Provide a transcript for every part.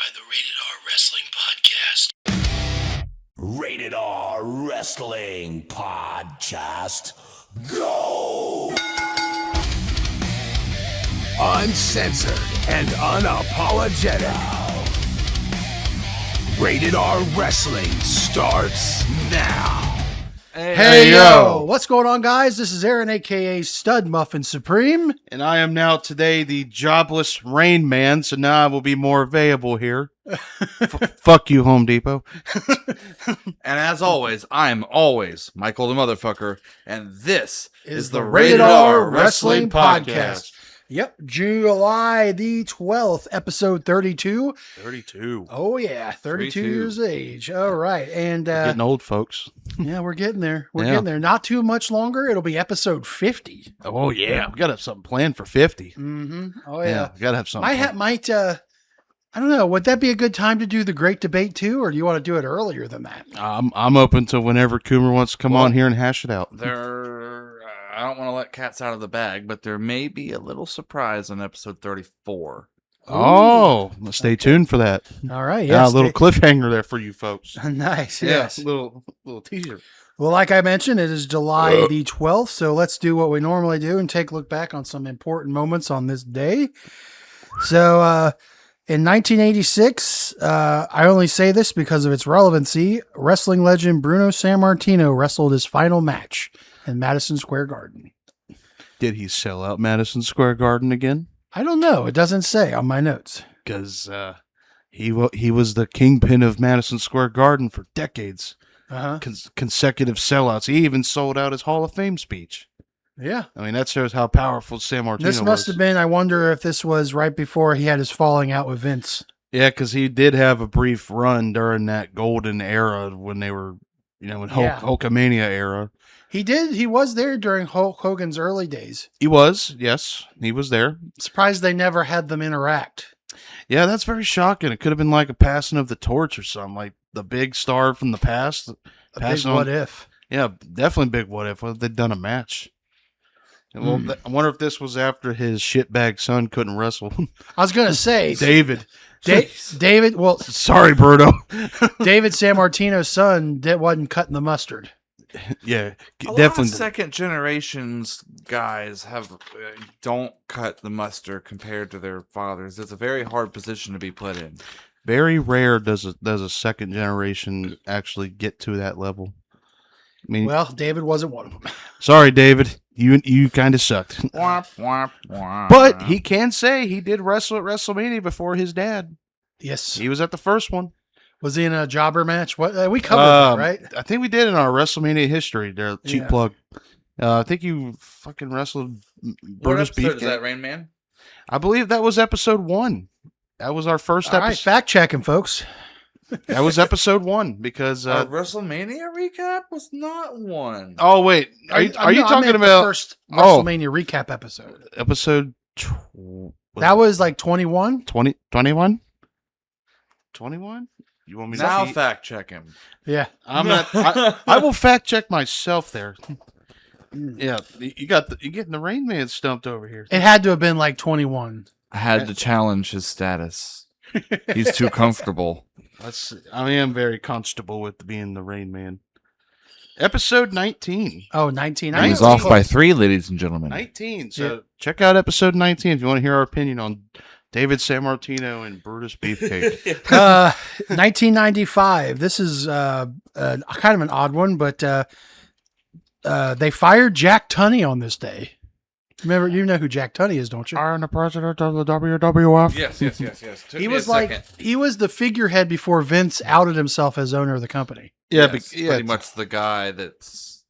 by the Rated R Wrestling Podcast. Rated R Wrestling Podcast. Go! Uncensored and unapologetic. Rated R Wrestling starts now. Hey, yo! What's going on, guys? This is Aaron, a.k.a. Stud Muffin Supreme. And I am now today the jobless Rain Man, so now I will be more available here. Fuck you, Home Depot. And as always, I'm always Michael the Motherfucker, and this is the Rated R Wrestling Podcast. Yep, July the 12th, episode 32. 32. Oh, yeah, 32 32. years of age. All right, and Getting old, folks. yeah, we're getting there. We're Yeah. getting there. Not too much longer. It'll be episode 50. Oh, yeah. We got to have something planned for 50. Mm-hmm. Oh, yeah. We got to have something. I don't know. Would that be a good time to do the Great Debate too, or do you want to do it earlier than that? I'm open to whenever Coomer wants to come on here and hash it out. I don't want to let cats out of the bag, but there may be a little surprise on episode 34. Oh, stay tuned for that. All right. Yeah, Yes. a little cliffhanger there for you folks. Nice. Yeah, Yes. little teaser. Well, like I mentioned, it is July the 12th, so let's do what we normally do and take a look back on some important moments on this day. So, in 1986, I only say this because of its relevancy, wrestling legend Bruno Sammartino wrestled his final match in Madison Square Garden. Did he sell out Madison Square Garden again? I don't know. It doesn't say on my notes. Because he was the kingpin of Madison Square Garden for decades. Uh-huh. Consecutive sellouts. He even sold out his Hall of Fame speech. Yeah. I mean, that shows how powerful Sammartino was. This must have been, I wonder if this was right before he had his falling out with Vince. Yeah, because he did have a brief run during that golden era when they were, when Hulkamania era. He did. He was there during Hulk Hogan's early days. He was, yes. He was there. Surprised they never had them interact. Yeah, that's very shocking. It could have been like a passing of the torch or something, like the big star from the past. A big what if. Yeah, definitely big what if. What if they'd done a match? Well, I wonder if this was after his shitbag son couldn't wrestle. I was going to say. David. David, well. Sorry, Bruno. David Sammartino's son wasn't cutting the mustard. Yeah, A definitely. lot of second generations guys don't cut the mustard compared to their fathers. It's a very hard position to be put in. Very rare does a second generation actually get to that level. I mean, well, David wasn't one of them. Sorry, David. You kind of sucked. Womp, womp, womp. But he can say he did wrestle at WrestleMania before his dad. Yes. He was at the first one. Was he in a jobber match? What we covered that, right? I think we did in our WrestleMania history. There, cheap Yeah. plug. I think you fucking wrestled What Brutus episode is Beefcake. that, Rain Man? I believe that was episode 1. That was our first All right, episode. fact checking, folks. That was episode 1 because. Our WrestleMania recap was not one. Oh wait, are you No, talking I meant about the first WrestleMania recap episode? episode? That was like 21. 21? 21? You want me to Now see? fact check him. Yeah. I'm not. I will fact check myself there. Yeah, you're getting the Rain Man stumped over here. It had to have been like 21. I had to challenge his status. He's too comfortable. I am very comfortable with being the Rain Man. Episode 19. Oh, 19. He was off by 3, ladies and gentlemen. 19. So check out epised 19 if you want to hear our opinion on David Sammartino and Brutus Beefcake. 1995. This is kind of an odd one, but they fired Jack Tunney on this day. Remember, you know who Jack Tunney is, don't you? I am the president of the WWF. Yes. Took He me was a second. he was the figurehead before Vince outed himself as owner of the company. Yeah, Yes, pretty much the guy that's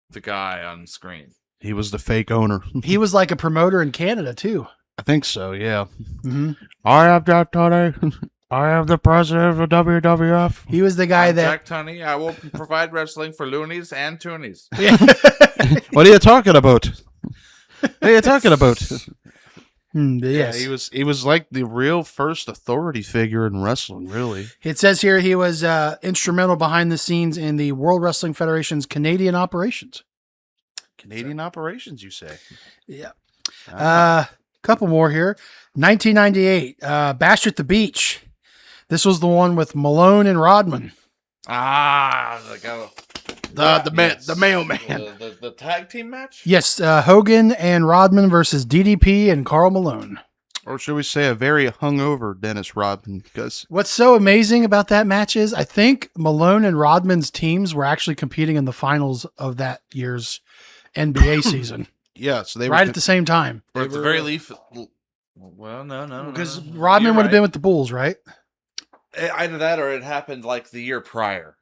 the guy on screen. he was the fake owner. He was like a promoter in Canada too. I think so, yeah. Mm-hmm. I am Jack Tunney. I am the president of the WWF. He was the guy I'm that. Jack Tunney. I will provide wrestling for loonies and toonies. What are you talking about? What are you talking about? Yes. Yeah, he was like the real first authority figure in wrestling, really. It says here he was instrumental behind the scenes in the World Wrestling Federation's Canadian operations. Canadian operations, you say? Yeah. Couple more here. 1998, Bash at the Beach. This was the one with Malone and Rodman. The mailman. The tag team match? Yes, Hogan and Rodman versus DDP and Karl Malone. Or should we say a very hungover Dennis Rodman? Because What's so amazing about that match is I think Malone and Rodman's teams were actually competing in the finals of that year's NBA season. yeah, so they Right were at the same time. Or at the very least. Well, no. Because no. Rodman You're would have been right. with the Bulls, right? Either that or it happened like the year prior.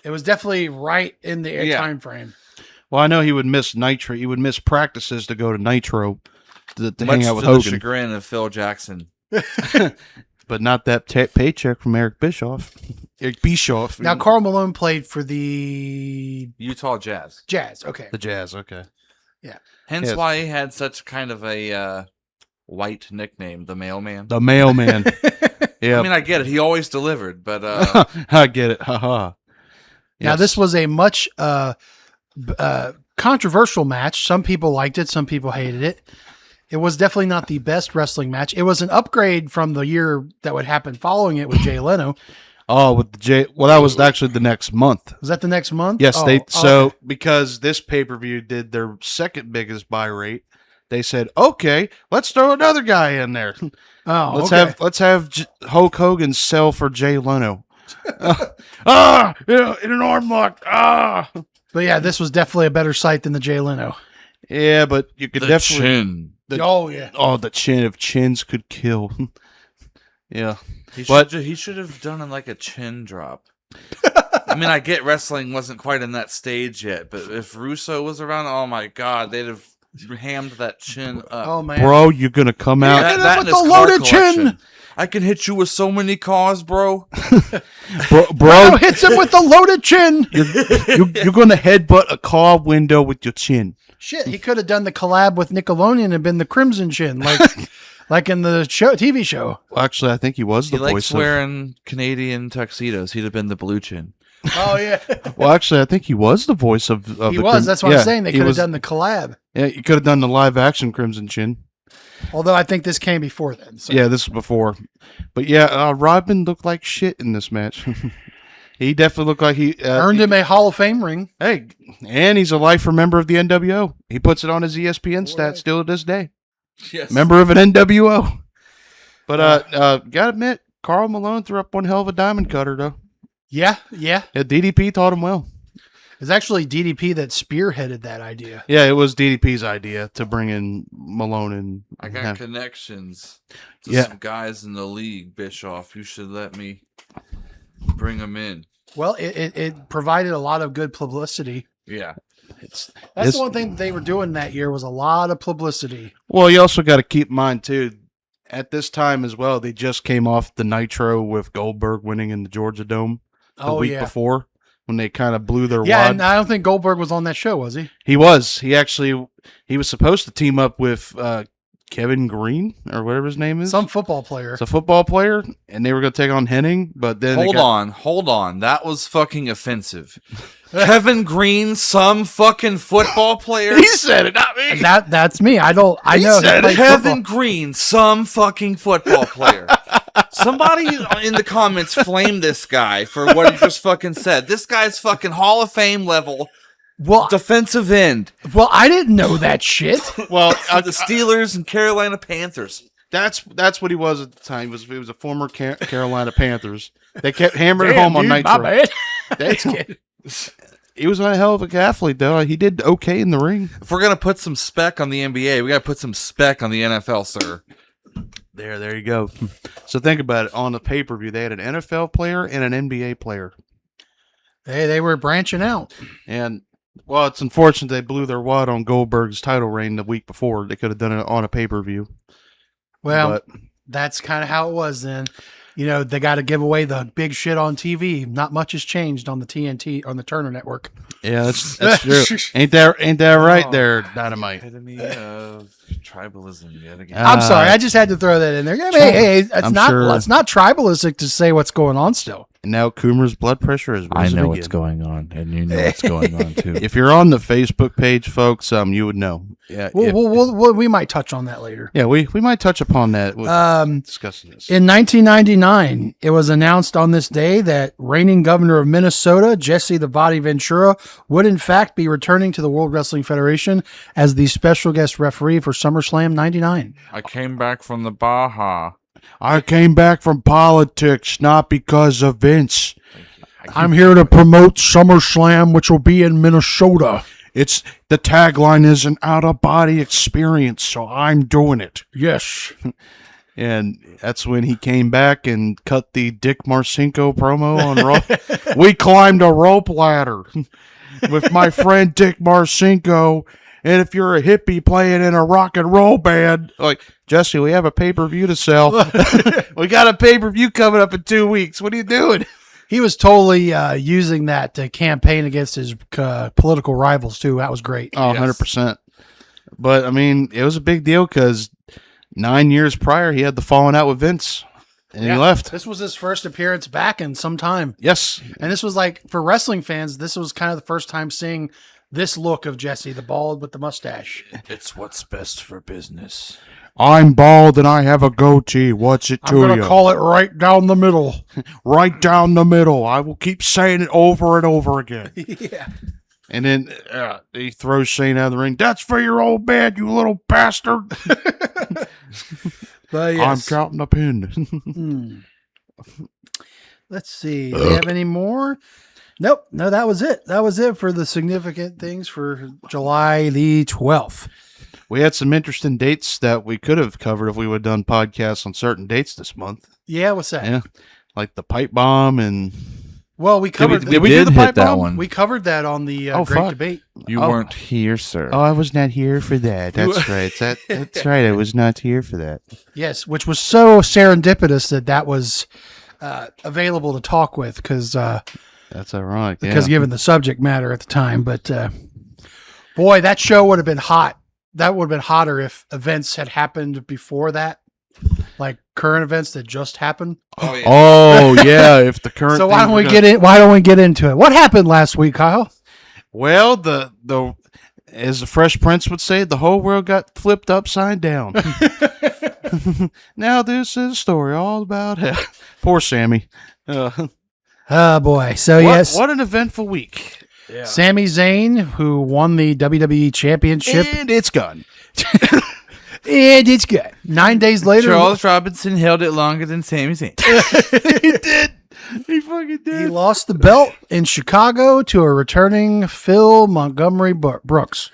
It was definitely right in the Yeah. time frame. Well, I know he would miss Nitro. He would miss practices to go to Nitro to Much hang out with to the Hogan. chagrin of Phil Jackson. But not that paycheck from Eric Bischoff. Eric Bischoff. Now, Karl Malone played for the Utah Jazz. Jazz. Okay. The Jazz, okay. Hence Yes. why he had such kind of a white nickname, the mailman. The mailman. Yeah. I mean, I get it. He always delivered, but I get it. Haha. Now, Yes. this was a much controversial match. Some people liked it. Some people hated it. It was definitely not the best wrestling match. It was an upgrade from the year that would happen following it with Jay Leno. Oh, with the J. Well, that was actually the next month. Was that the next month? Yes, Oh, so okay. because this pay-per-view did their second biggest buy rate, they said, "Okay, let's throw another guy in there. Oh, Let's have Hulk Hogan sell for Jay Leno." In an arm lock. But yeah, this was definitely a better sight than the Jay Leno. Yeah, but you could definitely. chin. Oh yeah. Oh, the chin of chins could kill. Yeah. He But- should have done like a chin drop. I mean, I get wrestling wasn't quite in that stage yet, but if Russo was around, oh my god, they'd have hammed that chin up. Oh man. Bro, you're going to come out. Hit him that with and his the car loaded chin. collection. I can hit you with so many cars, bro. Bro Bro, hits him with the loaded chin. you're going to headbutt a car window with your chin. Shit, he could have done the collab with Nickelodeon and been the Crimson Chin, like in the TV show. Well, actually, I think he was the He likes voice of. wearing Canadian tuxedos. He'd have been the blue chin. Oh yeah, Well, actually, I think he was the voice of he the was. That's what yeah, I'm saying. They he could have was- done the collab. Yeah, you could have done the live action Crimson Chin. Although I think this came before then. So. Yeah, this is before. But yeah, Rodman looked like shit in this match. He definitely looked like he Earned him a Hall of Fame ring. Hey, and he's a lifer member of the NWO. He puts it on his ESPN stats still to this day. Yes. Member of an NWO. But gotta admit, Karl Malone threw up one hell of a diamond cutter though. Yeah. Yeah, DDP taught him well. It's actually DDP that spearheaded that idea. Yeah, it was DDP's idea to bring in Malone and I got connections to Yeah. some guys in the league, Bischoff. You should let me bring them in. Well, it provided a lot of good publicity. Yeah. That's It's- the one thing that they were doing that year was a lot of publicity. Well, you also got to keep in mind too. At this time as well, they just came off the Nitro with Goldberg winning in the Georgia Dome the week before when they kind of blew their Yeah, wad. and I don't think Goldberg was on that show, was he? He was. He was supposed to team up with Kevin Green or whatever his name is. Some football player. It's a football player, and they were going to take on Henning, but then Hold on. That was fucking offensive. Kevin Green, some fucking football player. He said it, not me. That's me. I know. said he it. played Kevin football. Green, some fucking football player. Somebody in the comments flame this guy for what he just fucking said. This guy's fucking Hall of Fame level Well, defensive end well, I didn't know that shit. Well, for the Steelers and Carolina Panthers. that's what he was at the time. He was a former Carolina Panthers. They kept hammering home on Nitro. My bad. They- He was a hell of a athlete, though. He did okay in the ring. If we're gonna put some spec on the NBA, we gotta put some spec on the NFL, sir. There you go. So think about it. On the pay-per-view, they had an NFL player and an NBA player. Hey, they were branching out. And, well, it's unfortunate they blew their wad on Goldberg's title reign the week before. They could have done it on a pay-per-view. Well, But, that's kind of how it was then. You know, they got to give away the big shit on TV. Not much has changed on the TNT, on the Turner Network. yeah, that's true. Ain't that right there, Dynamite? Epitome of tribalism yet again. I'm sorry. I just had to throw that in there. I mean, hey, I'm it's not tribalistic to say what's going on still. And now Coomer's blood pressure is I risen know again. what's going on, and you know what's going on too. If you're on the Facebook page, folks, you would know. Yeah, We might touch on that later. yeah, we might touch upon that with discussing this. In 1999, it was announced on this day that reigning governor of Minnesota, Jesse the Body Ventura, would in fact be returning to the World Wrestling Federation as the special guest referee for SummerSlam 99. I came back from the Baja. I came back from politics, not because of Vince. I'm here to promote SummerSlam, which will be in Minnesota. It's the tagline is an out-of-body experience, so I'm doing it. Yes. And that's when he came back and cut the Dick Marcinko promo on Raw. We climbed a rope ladder with my friend Dick Marcinko. And if you're a hippie playing in a rock and roll band, like, Jesse, we have a pay-per-view to sell. We got a pay-per-view coming up in 2 weeks. What are you doing? He was totally using that to campaign against his political rivals, too. That was great. Oh, Yes. 100%. But, I mean, it was a big deal because 9 years prior, he had the falling out with Vince. And he left. This was his first appearance back in some time. Yes. And this was like, for wrestling fans, this was kind of the first time seeing this look of Jesse, the bald with the mustache. It's what's best for business. I'm bald and I have a goatee. What's it to I'm you? going to call it right down the middle. Right down the middle. I will keep saying it over and over again. Yeah. And then he throws Shane out of the ring. That's for your old man, you little bastard. But I'm yes. counting the pin. Let's see. Do we have any more? Nope. No, that was it. That was it for the significant things for July the 12th. We had some interesting dates that we could have covered if we would have done podcasts on certain dates this month. Yeah, what's that? Yeah. Like the pipe bomb and... Well, we covered Did we do the hit pipe that bomb? one. We covered that on the Oh, Great fuck. Debate. You Oh. weren't here, sir. Oh, I was not here for that. That's right. That's right. I was not here for that. Yes, which was so serendipitous that was available to talk with because That's ironic. Yeah. given the subject matter at the time. But boy, that show would have been hot. That would have been hotter if events had happened before that, like current events that just happened. Oh, yeah. Oh yeah, if the current. So why things don't were we gonna- get in? Why don't we get into it? What happened last week, Kyle? Well, the as the Fresh Prince would say, the whole world got flipped upside down. Now this is a story all about hell. Poor Sammy. Oh boy. So yes, What an eventful week. Yeah. Sami Zayn, who won the WWE Championship, And it's gone. and it's good. 9 days later, Charles Robinson held it longer than Sami Zayn. He did. He fucking did. he lost the belt in Chicago to a returning Phil Montgomery Brooks.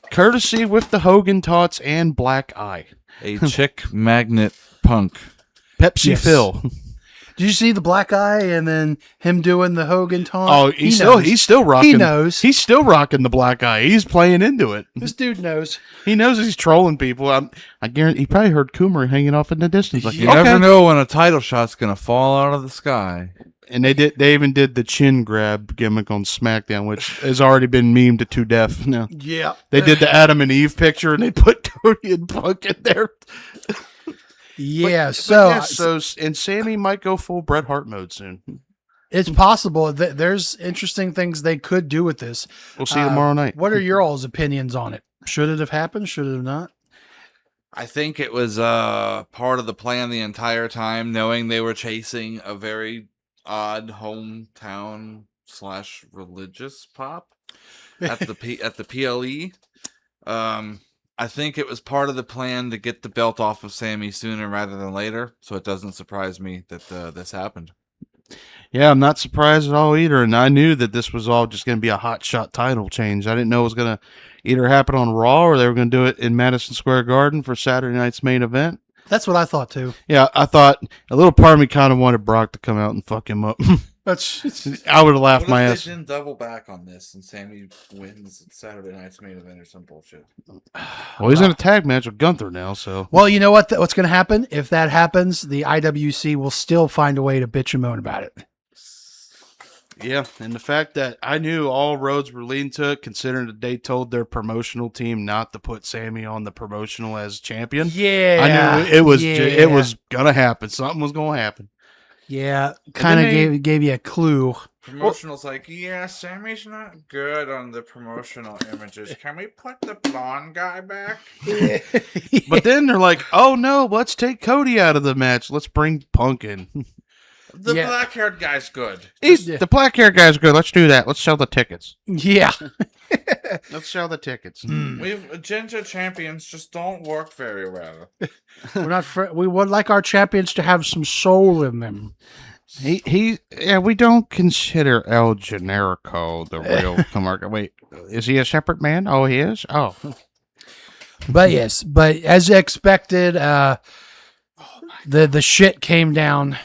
Courtesy with the Hogan Tots and Black Eye. A chick magnet punk. Pepsi Yes. Phil. Did you see the black eye and then him doing the Hogan taunt? Oh, he's still rocking. He knows. He's still rocking the Black Eye. He's playing into it. This dude knows. He knows he's trolling people. I guarantee he probably heard Coomer hanging off in the distance. Like, You okay. never know when a title shot's gonna fall out of the sky. And they even did the chin grab gimmick on SmackDown, which has already been memed to death. Now Yeah. they did the Adam and Eve picture, and they put Cody and Punk in there. Yeah. But so yes, and Sammy might go full Bret Hart mode soon. it's possible that there's interesting things they could do with this. We'll see tomorrow night. What are your all's opinions on it? Should it have happened? Should it have not? I think it was part of the plan the entire time, knowing they were chasing a very odd hometown / religious pop at the PLE. I think it was part of the plan to get the belt off of Sammy sooner rather than later, so it doesn't surprise me that this happened. Yeah, I'm not surprised at all either. And I knew that this was all just going to be a hot shot title change. I didn't know it was going to either happen on Raw or they were going to do it in Madison Square Garden for Saturday night's main event. That's what I thought too. Yeah, I thought a little part of me kind of wanted Brock to come out and fuck him up. That's I would have laughed What my if ass. they didn't double back on this and Sammy wins Saturday night's main event or some bullshit? Well, he's in a tag match with Gunther now, so. well, you know what? What's going to happen if that happens? The IWC will still find a way to bitch and moan about it. Yeah, and the fact that I knew all roads were leading to it, considering that they told their promotional team not to put Sammy on the promotional as champion. Yeah, I knew it was yeah. it was gonna happen. Something was gonna happen. Yeah, kind of then gave you a clue. Promotional's like, yeah, Sammy's not good on the promotional images. Can we put the blonde guy back? But then they're like, oh no, let's take Cody out of the match. Let's bring Punk in. The Yeah. black-haired guy's good. The black hair guy's good. Let's do that. Let's sell the tickets. Yeah. Let's sell the tickets. We've ginger champions just don't work very well. We're not. We would like our champions to have some soul in them. We don't consider El Generico the real Camargo. Wait, is he a separate man? Oh, he is? Oh. But yes, but as expected, the shit came down.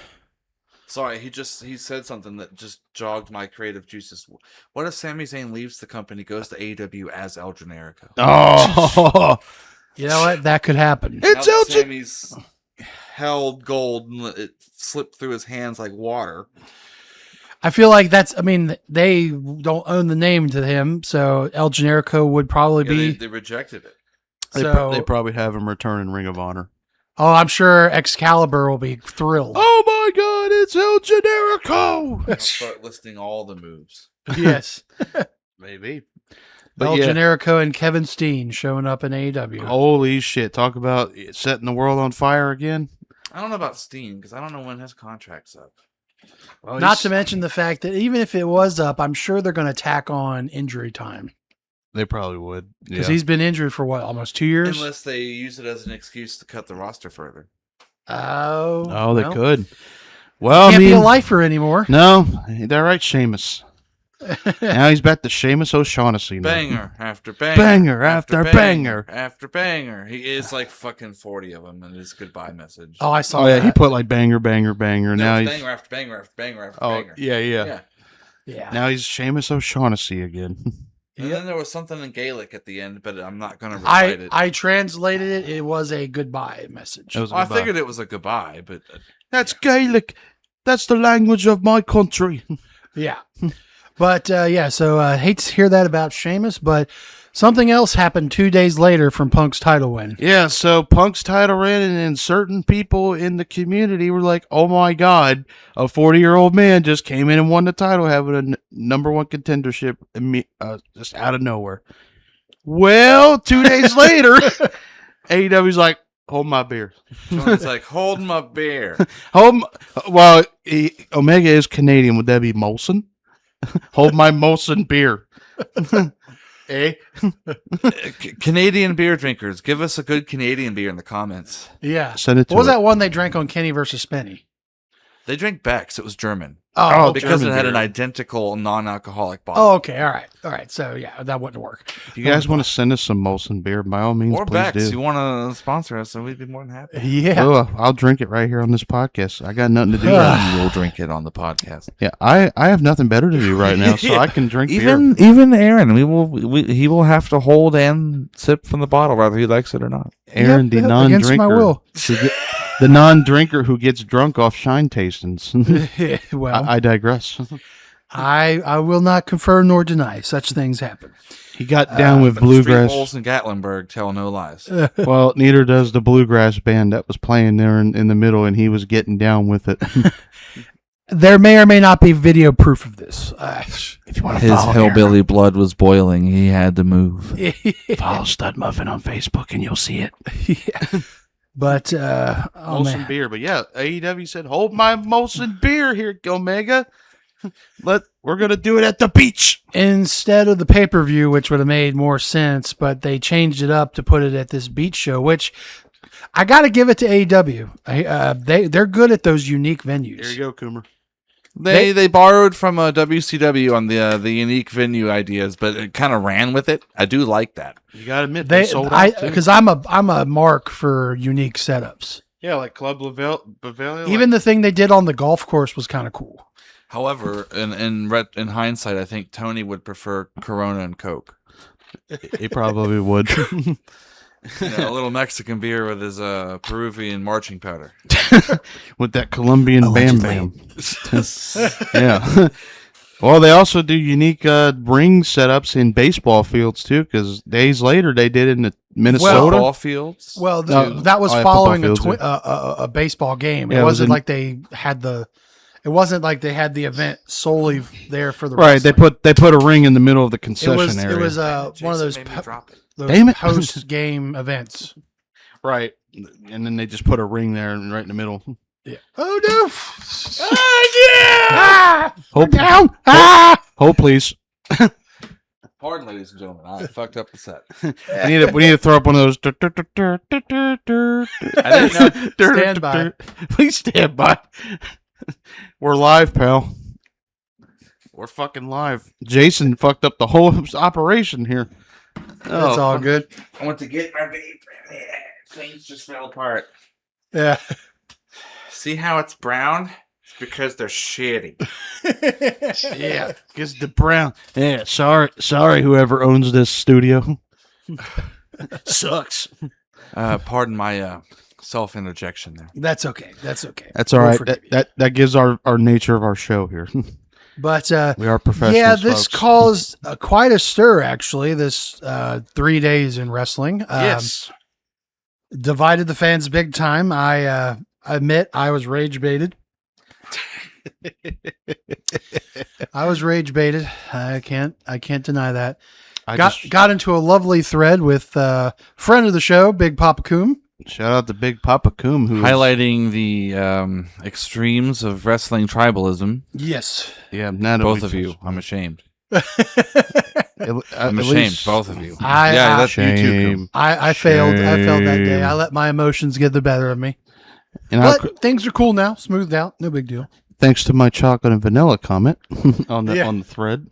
Sorry, he said something that just jogged my creative juices. What if Sami Zayn leaves the company, goes to AEW as El Generico? Oh. You know what? That could happen. Now that Sammy's held gold and it slipped through his hands like water. I feel like I mean, they don't own the name to him, so El Generico would probably be. They rejected it. They probably have him return in Ring of Honor. Oh, I'm sure Excalibur will be thrilled. Oh my God, it's El Generico! I'll start listing all the moves. Yes. Maybe. El Generico and Kevin Steen showing up in AEW. Holy shit. Talk about setting the world on fire again. I don't know about Steen because I don't know when his contract's up. Well, Not to mention the fact that even if it was up, I'm sure they're going to tack on injury time. They probably would. Because he's been injured for what, almost 2 years? Unless they use it as an excuse to cut the roster further. Oh, they could. Well, can't be a lifer anymore. No, they're right, Sheamus. Now he's back to Sheamus O'Shaughnessy. Banger after banger. Banger after banger. After banger. He is like fucking 40 of them in his goodbye message. Oh, I saw that. He put like banger, banger, banger. No, now he's banger after banger after banger after oh, banger. Yeah. Now he's Sheamus O'Shaughnessy again. And then there was something in Gaelic at the end, but I'm not going to recite it. I translated it. It was a goodbye message. I figured it was a goodbye, but... That's Gaelic. That's the language of my country. Yeah. But, so I hate to hear that about Sheamus, but something else happened 2 days later from Punk's title win. Yeah, so Punk's title win, and certain people in the community were like, oh my God, a 40-year-old man just came in and won the title, having a number one contendership just out of nowhere. Well, 2 days later, AEW's like, hold my beer. It's like, hold my beer. Omega is Canadian. Would that be Molson? Hold my Molson beer. Canadian beer drinkers, give us a good Canadian beer in the comments. Yeah. Send it to what was that one they drank on Kenny versus Spenny? They drank Beck's. It was German. Oh, because German it had beer. an identical non-alcoholic bottle. Oh, okay. All right. So, yeah, that wouldn't work. If you guys want to send us some Molson beer, by all means, Or please Beck's. do. You want to sponsor us, so we'd be more than happy. Yeah. Oh, I'll drink it right here on this podcast. I got nothing to do. You will drink it on the podcast. Yeah, I have nothing better to do right now, so I can drink beer. Even Aaron, he will have to hold and sip from the bottle, whether he likes it or not. Aaron, the Yep, against my non-drinker, will. the non-drinker who gets drunk off shine tastings. Well, I digress. I will not confirm nor deny such things happen. He got down with Street bluegrass. Bulls in Gatlinburg tell no lies. Well, neither does the bluegrass band that was playing there in the middle, and he was getting down with it. There may or may not be video proof of this. If you want to His follow hillbilly blood was boiling. He had to move. follow Stud Muffin on Facebook, and you'll see it. Yeah. But Molson beer, but yeah, AEW said, "Hold my Molson beer here, Omega. We're gonna do it at the beach instead of the pay-per-view, which would have made more sense, but they changed it up to put it at this beach show, which I got to give it to AEW. They're good at those unique venues. There you go, Coomer. They borrowed from WCW on the unique venue ideas, but it kind of ran with it. I do like that. You gotta admit, they sold out too. Because I'm a mark for unique setups. Yeah, like Club Bavaria. Even the thing they did on the golf course was kind of cool. However, in hindsight, I think Tony would prefer Corona and Coke. he probably would. A little Mexican beer with his Peruvian marching powder. With that Colombian Bam Bam. Yeah. Well, they also do unique ring setups in baseball fields too, because days later they did it in Minnesota. Ball fields. Well, that was yeah, following football fields, a baseball game. Yeah, It it was wasn't in- like they had the It wasn't like they had the event solely there for the Right. wrestling. They put a ring in the middle of the concession It area. was one of those Jason made me drop it. Damn it. post game events. Right. And then they just put a ring there and right in the middle. Yeah. Oh no! Hold down. Hold, please. Pardon, ladies and gentlemen. I fucked up the set. We need to throw up one of those. I didn't know. Stand by. Please stand by. We're live, pal. We're fucking live. Jason fucked up the whole operation here. That's all good. I went to get my vape. Things just fell apart. Yeah. See how it's brown? It's because they're shitty. Yeah, because the brown. Yeah, sorry, whoever owns this studio. Sucks. Pardon my self-interjection there. That's okay. That's okay. That's all We'll right. forgive you. That gives our nature of our show here. But We are professionals. yeah, this folks. caused quite a stir. Actually, this 3 days in wrestling. Yes. Divided the fans big time. I admit I was rage baited. I was rage baited. I can't deny that. Got into a lovely thread with friend of the show, Big Papa Coom. Shout out to Big Papa Coom, who Highlighting the extremes of wrestling tribalism. Yes. Yeah, not Both of you. I'm ashamed. At I'm ashamed. least- Both of you. I- yeah, I- that's you too. Shame. I failed. I failed that day. Shame. I let my emotions get the better of me. And But things are cool now. Smoothed out. No big deal. thanks to my chocolate and vanilla comment on the Yeah. on the thread.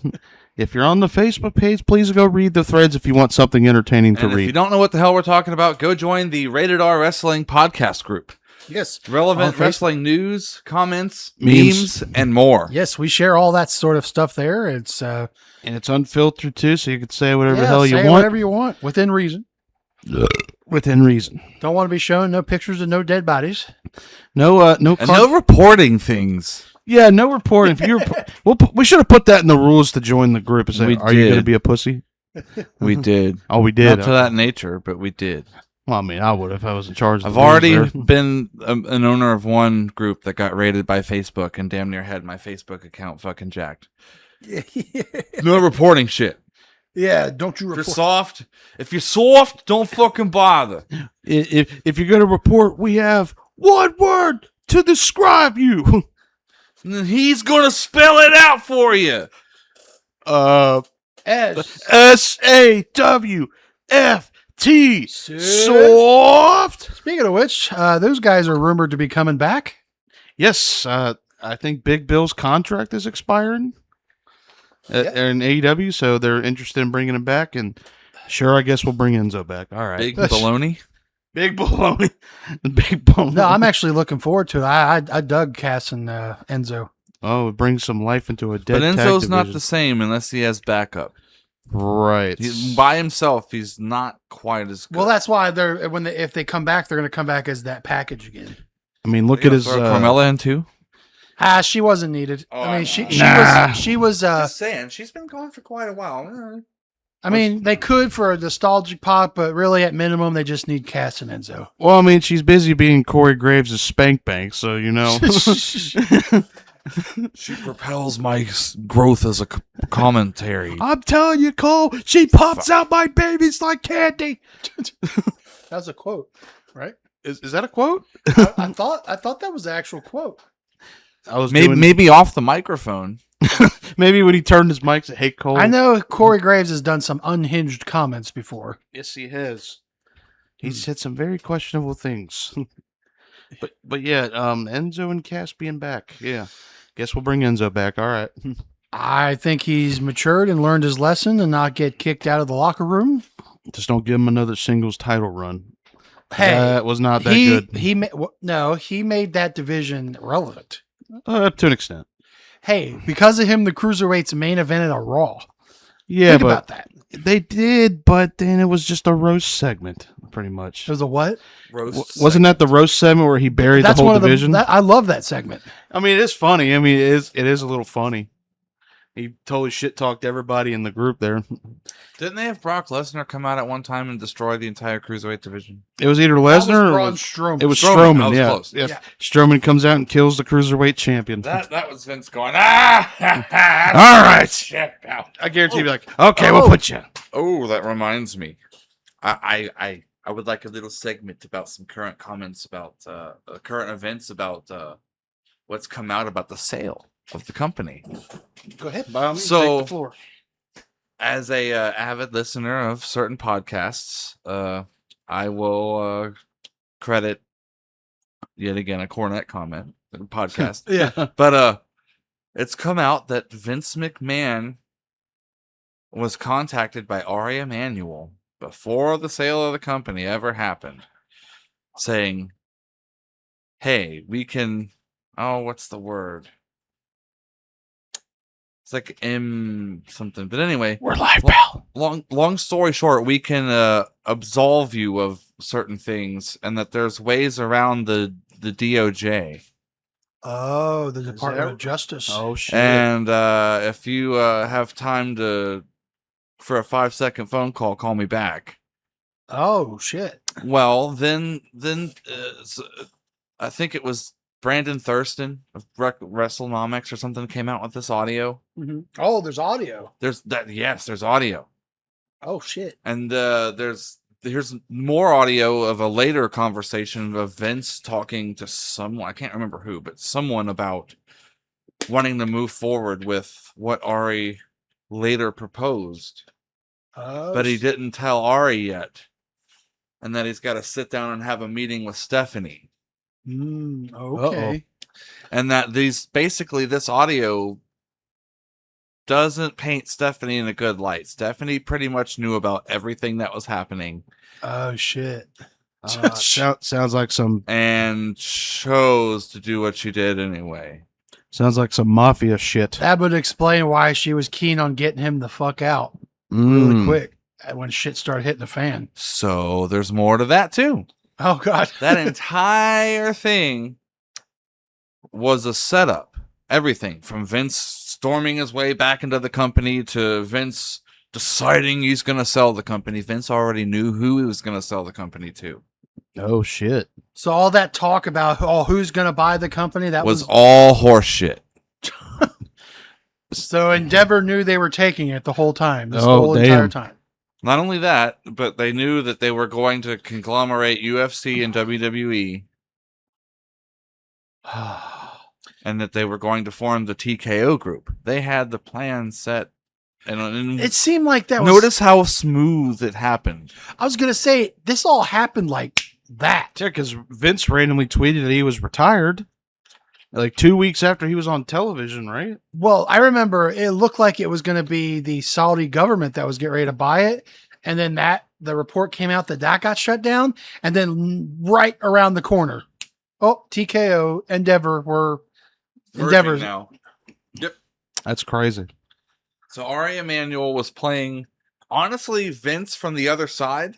If you're on the Facebook page, please go read the threads if you want something entertaining to And if you read. don't know what the hell we're talking about, go join the Rated R Wrestling podcast group. Yes. Relevant On Facebook. wrestling news, comments, Memes. memes, and more. Yes, we share all that sort of stuff there. It's And it's unfiltered too, so you can say whatever the yeah, hell you say want whatever you want within reason. within reason. Don't want to be showing no pictures of no dead bodies. No, no, And no reporting things. yeah, no reporting. If you, we should have put that in the rules to join the group. And say, We are you going to did. be a pussy? We did. Oh, we did. Not to that nature, but we did. Well, I mean, I would if I was in charge. Of I've the rules already there. been an owner of one group that got raided by Facebook and damn near had my Facebook account fucking jacked. No reporting shit. Yeah, don't you If you're report? if you're soft, don't fucking bother. If you're going to report, we have one word to describe you. And then he's gonna spell it out for you. SAWFT. Soft. Speaking of which, those guys are rumored to be coming back. Yes, I think Big Bill's contract is expiring in AEW, so they're interested in bringing him back. And sure, I guess we'll bring Enzo back. All right, Big baloney. big baloney, big baloney. No, I'm actually looking forward to it. I dug Cass and Enzo. Oh, it brings some life into a dead. But tag Enzo's not division. the same unless he has backup. Right. By himself, he's not quite as good. Well, that's why they're if they come back, they're going to come back as that package again. I mean, look at his. Carmella in too. She wasn't needed. Oh, I I mean, know. she was. Just saying, she's been gone for quite a while. I mean, they could for a nostalgic pop, but really, at minimum, they just need Cass and Enzo. Well, I mean, she's busy being Corey Graves' spank bank, so you know. She propels my growth as a commentary. I'm telling you, Cole, she pops out my babies like candy. That's a quote, right? Is that a quote? I thought that was the actual quote. I was Maybe off the microphone. maybe when he turned his mic, said, "Hey, Cole." I know Corey Graves has done some unhinged comments before. Yes, he has. He's said some very questionable things. but yeah, Enzo and Cass being back. Yeah, guess we'll bring Enzo back. All right. I think he's matured and learned his lesson and not get kicked out of the locker room. Just don't give him another singles title run. Hey, That was not that good. He made that division relevant. To an extent. Hey, because of him, the cruiserweights main evented a Raw. Yeah, Think but about that. they did, but then it was just a roast segment, pretty much. It was a what? Wasn't that the roast segment where he buried That's the whole one division? I love that segment. I mean, it is funny. I mean, it is a little funny. He totally shit talked everybody in the group there. Didn't they have Brock Lesnar come out at one time and destroy the entire cruiserweight division? It was either That was Lesnar or Braun Strowman. it was Strowman. I Strowman. was Yeah. close. Yeah. Yeah. Strowman comes out and kills the cruiserweight champion. That was Vince going, ah! All right. Shit, pal. I guarantee you'd be like, okay, we'll put you. Oh, that reminds me. I would like a little segment about some current comments about current events about what's come out about the sale of the company. Go ahead. By all means, So- take the floor. As a avid listener of certain podcasts, I will credit yet again a Cornet comment podcast. Yeah. But it's come out that Vince McMahon was contacted by Ari Emanuel before the sale of the company ever happened, saying, "Hey, we can." Oh, what's the word? It's like M something. But anyway, We're live, pal. long story short, we can absolve you of certain things, and that there's ways around the DOJ. Oh, the Department that- of Justice. Oh, shit. And if you have time for a 5-second phone call, call me back. Oh, shit. Well, then I think it was Brandon Thurston of WrestleNomics or something came out with this audio. Oh, there's audio. There's that. Yes, there's audio. Oh, shit. And here's more audio of a later conversation of Vince talking to someone, I can't remember who, but someone about wanting to move forward with what Ari later proposed, Oh, but he didn't tell Ari yet, and that he's got to sit down and have a meeting with Stephanie, Okay. and that this audio doesn't paint Stephanie in a good light. Stephanie pretty much knew about everything that was happening. Oh, shit. Sounds like some And chose to do what she did anyway. mafia shit. That would explain why she was keen on getting him the fuck out really Mm. quick when shit started hitting the fan. So there's more to that too. Oh, God. That entire thing was a setup. Everything from Vince storming his way back into the company to Vince deciding he's going to sell the company. Vince already knew who he was going to sell the company to. Oh, shit. So all that talk about who's going to buy the company, that Was was all horseshit. so Endeavor knew they were taking it the whole time, this Oh, whole damn. entire time. Not only that, but they knew that they were going to conglomerate UFC and WWE, and that they were going to form the TKO group. They had the plan set. And It seemed like that was... notice how smooth it happened. I was going to say, this all happened like that. Yeah, because Vince randomly tweeted that he was retired like 2 weeks after he was on television, right? Well, I remember it looked like it was going to be the Saudi government that was getting ready to buy it. And then the report came out that got shut down. And then right around the corner, TKO, Endeavor Endeavor's now. Yep. That's crazy. So Ari Emanuel was playing, honestly, Vince from the other side.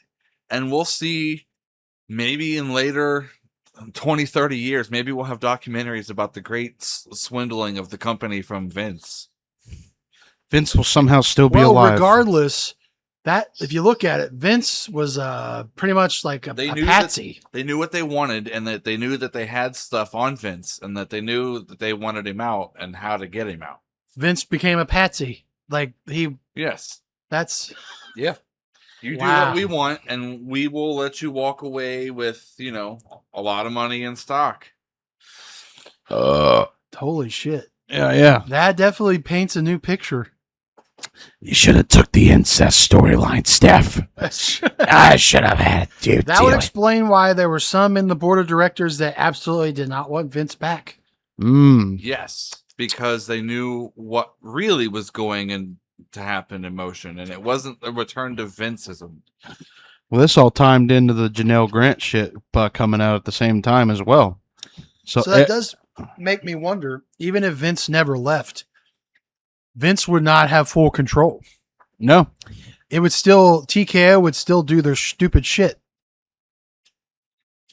And we'll see maybe in later 20, 30 years, maybe we'll have documentaries about the great swindling of the company from Vince. Vince will somehow still be well, alive. regardless, that if you look at it, Vince was pretty much like a patsy. They knew what they wanted, and that they knew that they had stuff on Vince, and that they knew that they wanted him out and how to get him out. Vince became a patsy. Like Yes. that's Yeah. You do Wow. what we want, and we will let you walk away with, a lot of money in stock. holy shit. Yeah. That definitely paints a new picture. You should have took the incest storyline, Steph. I should have had you That would explain why there were some in the board of directors that absolutely did not want Vince back. Yes, because they knew what really was going to happen in motion, and it wasn't a return to Vinceism. Well, this all timed into the Janelle Grant shit coming out at the same time as well. So that does make me wonder, even if Vince never left, Vince would not have full control. no. It would still, TKO would still do their stupid shit.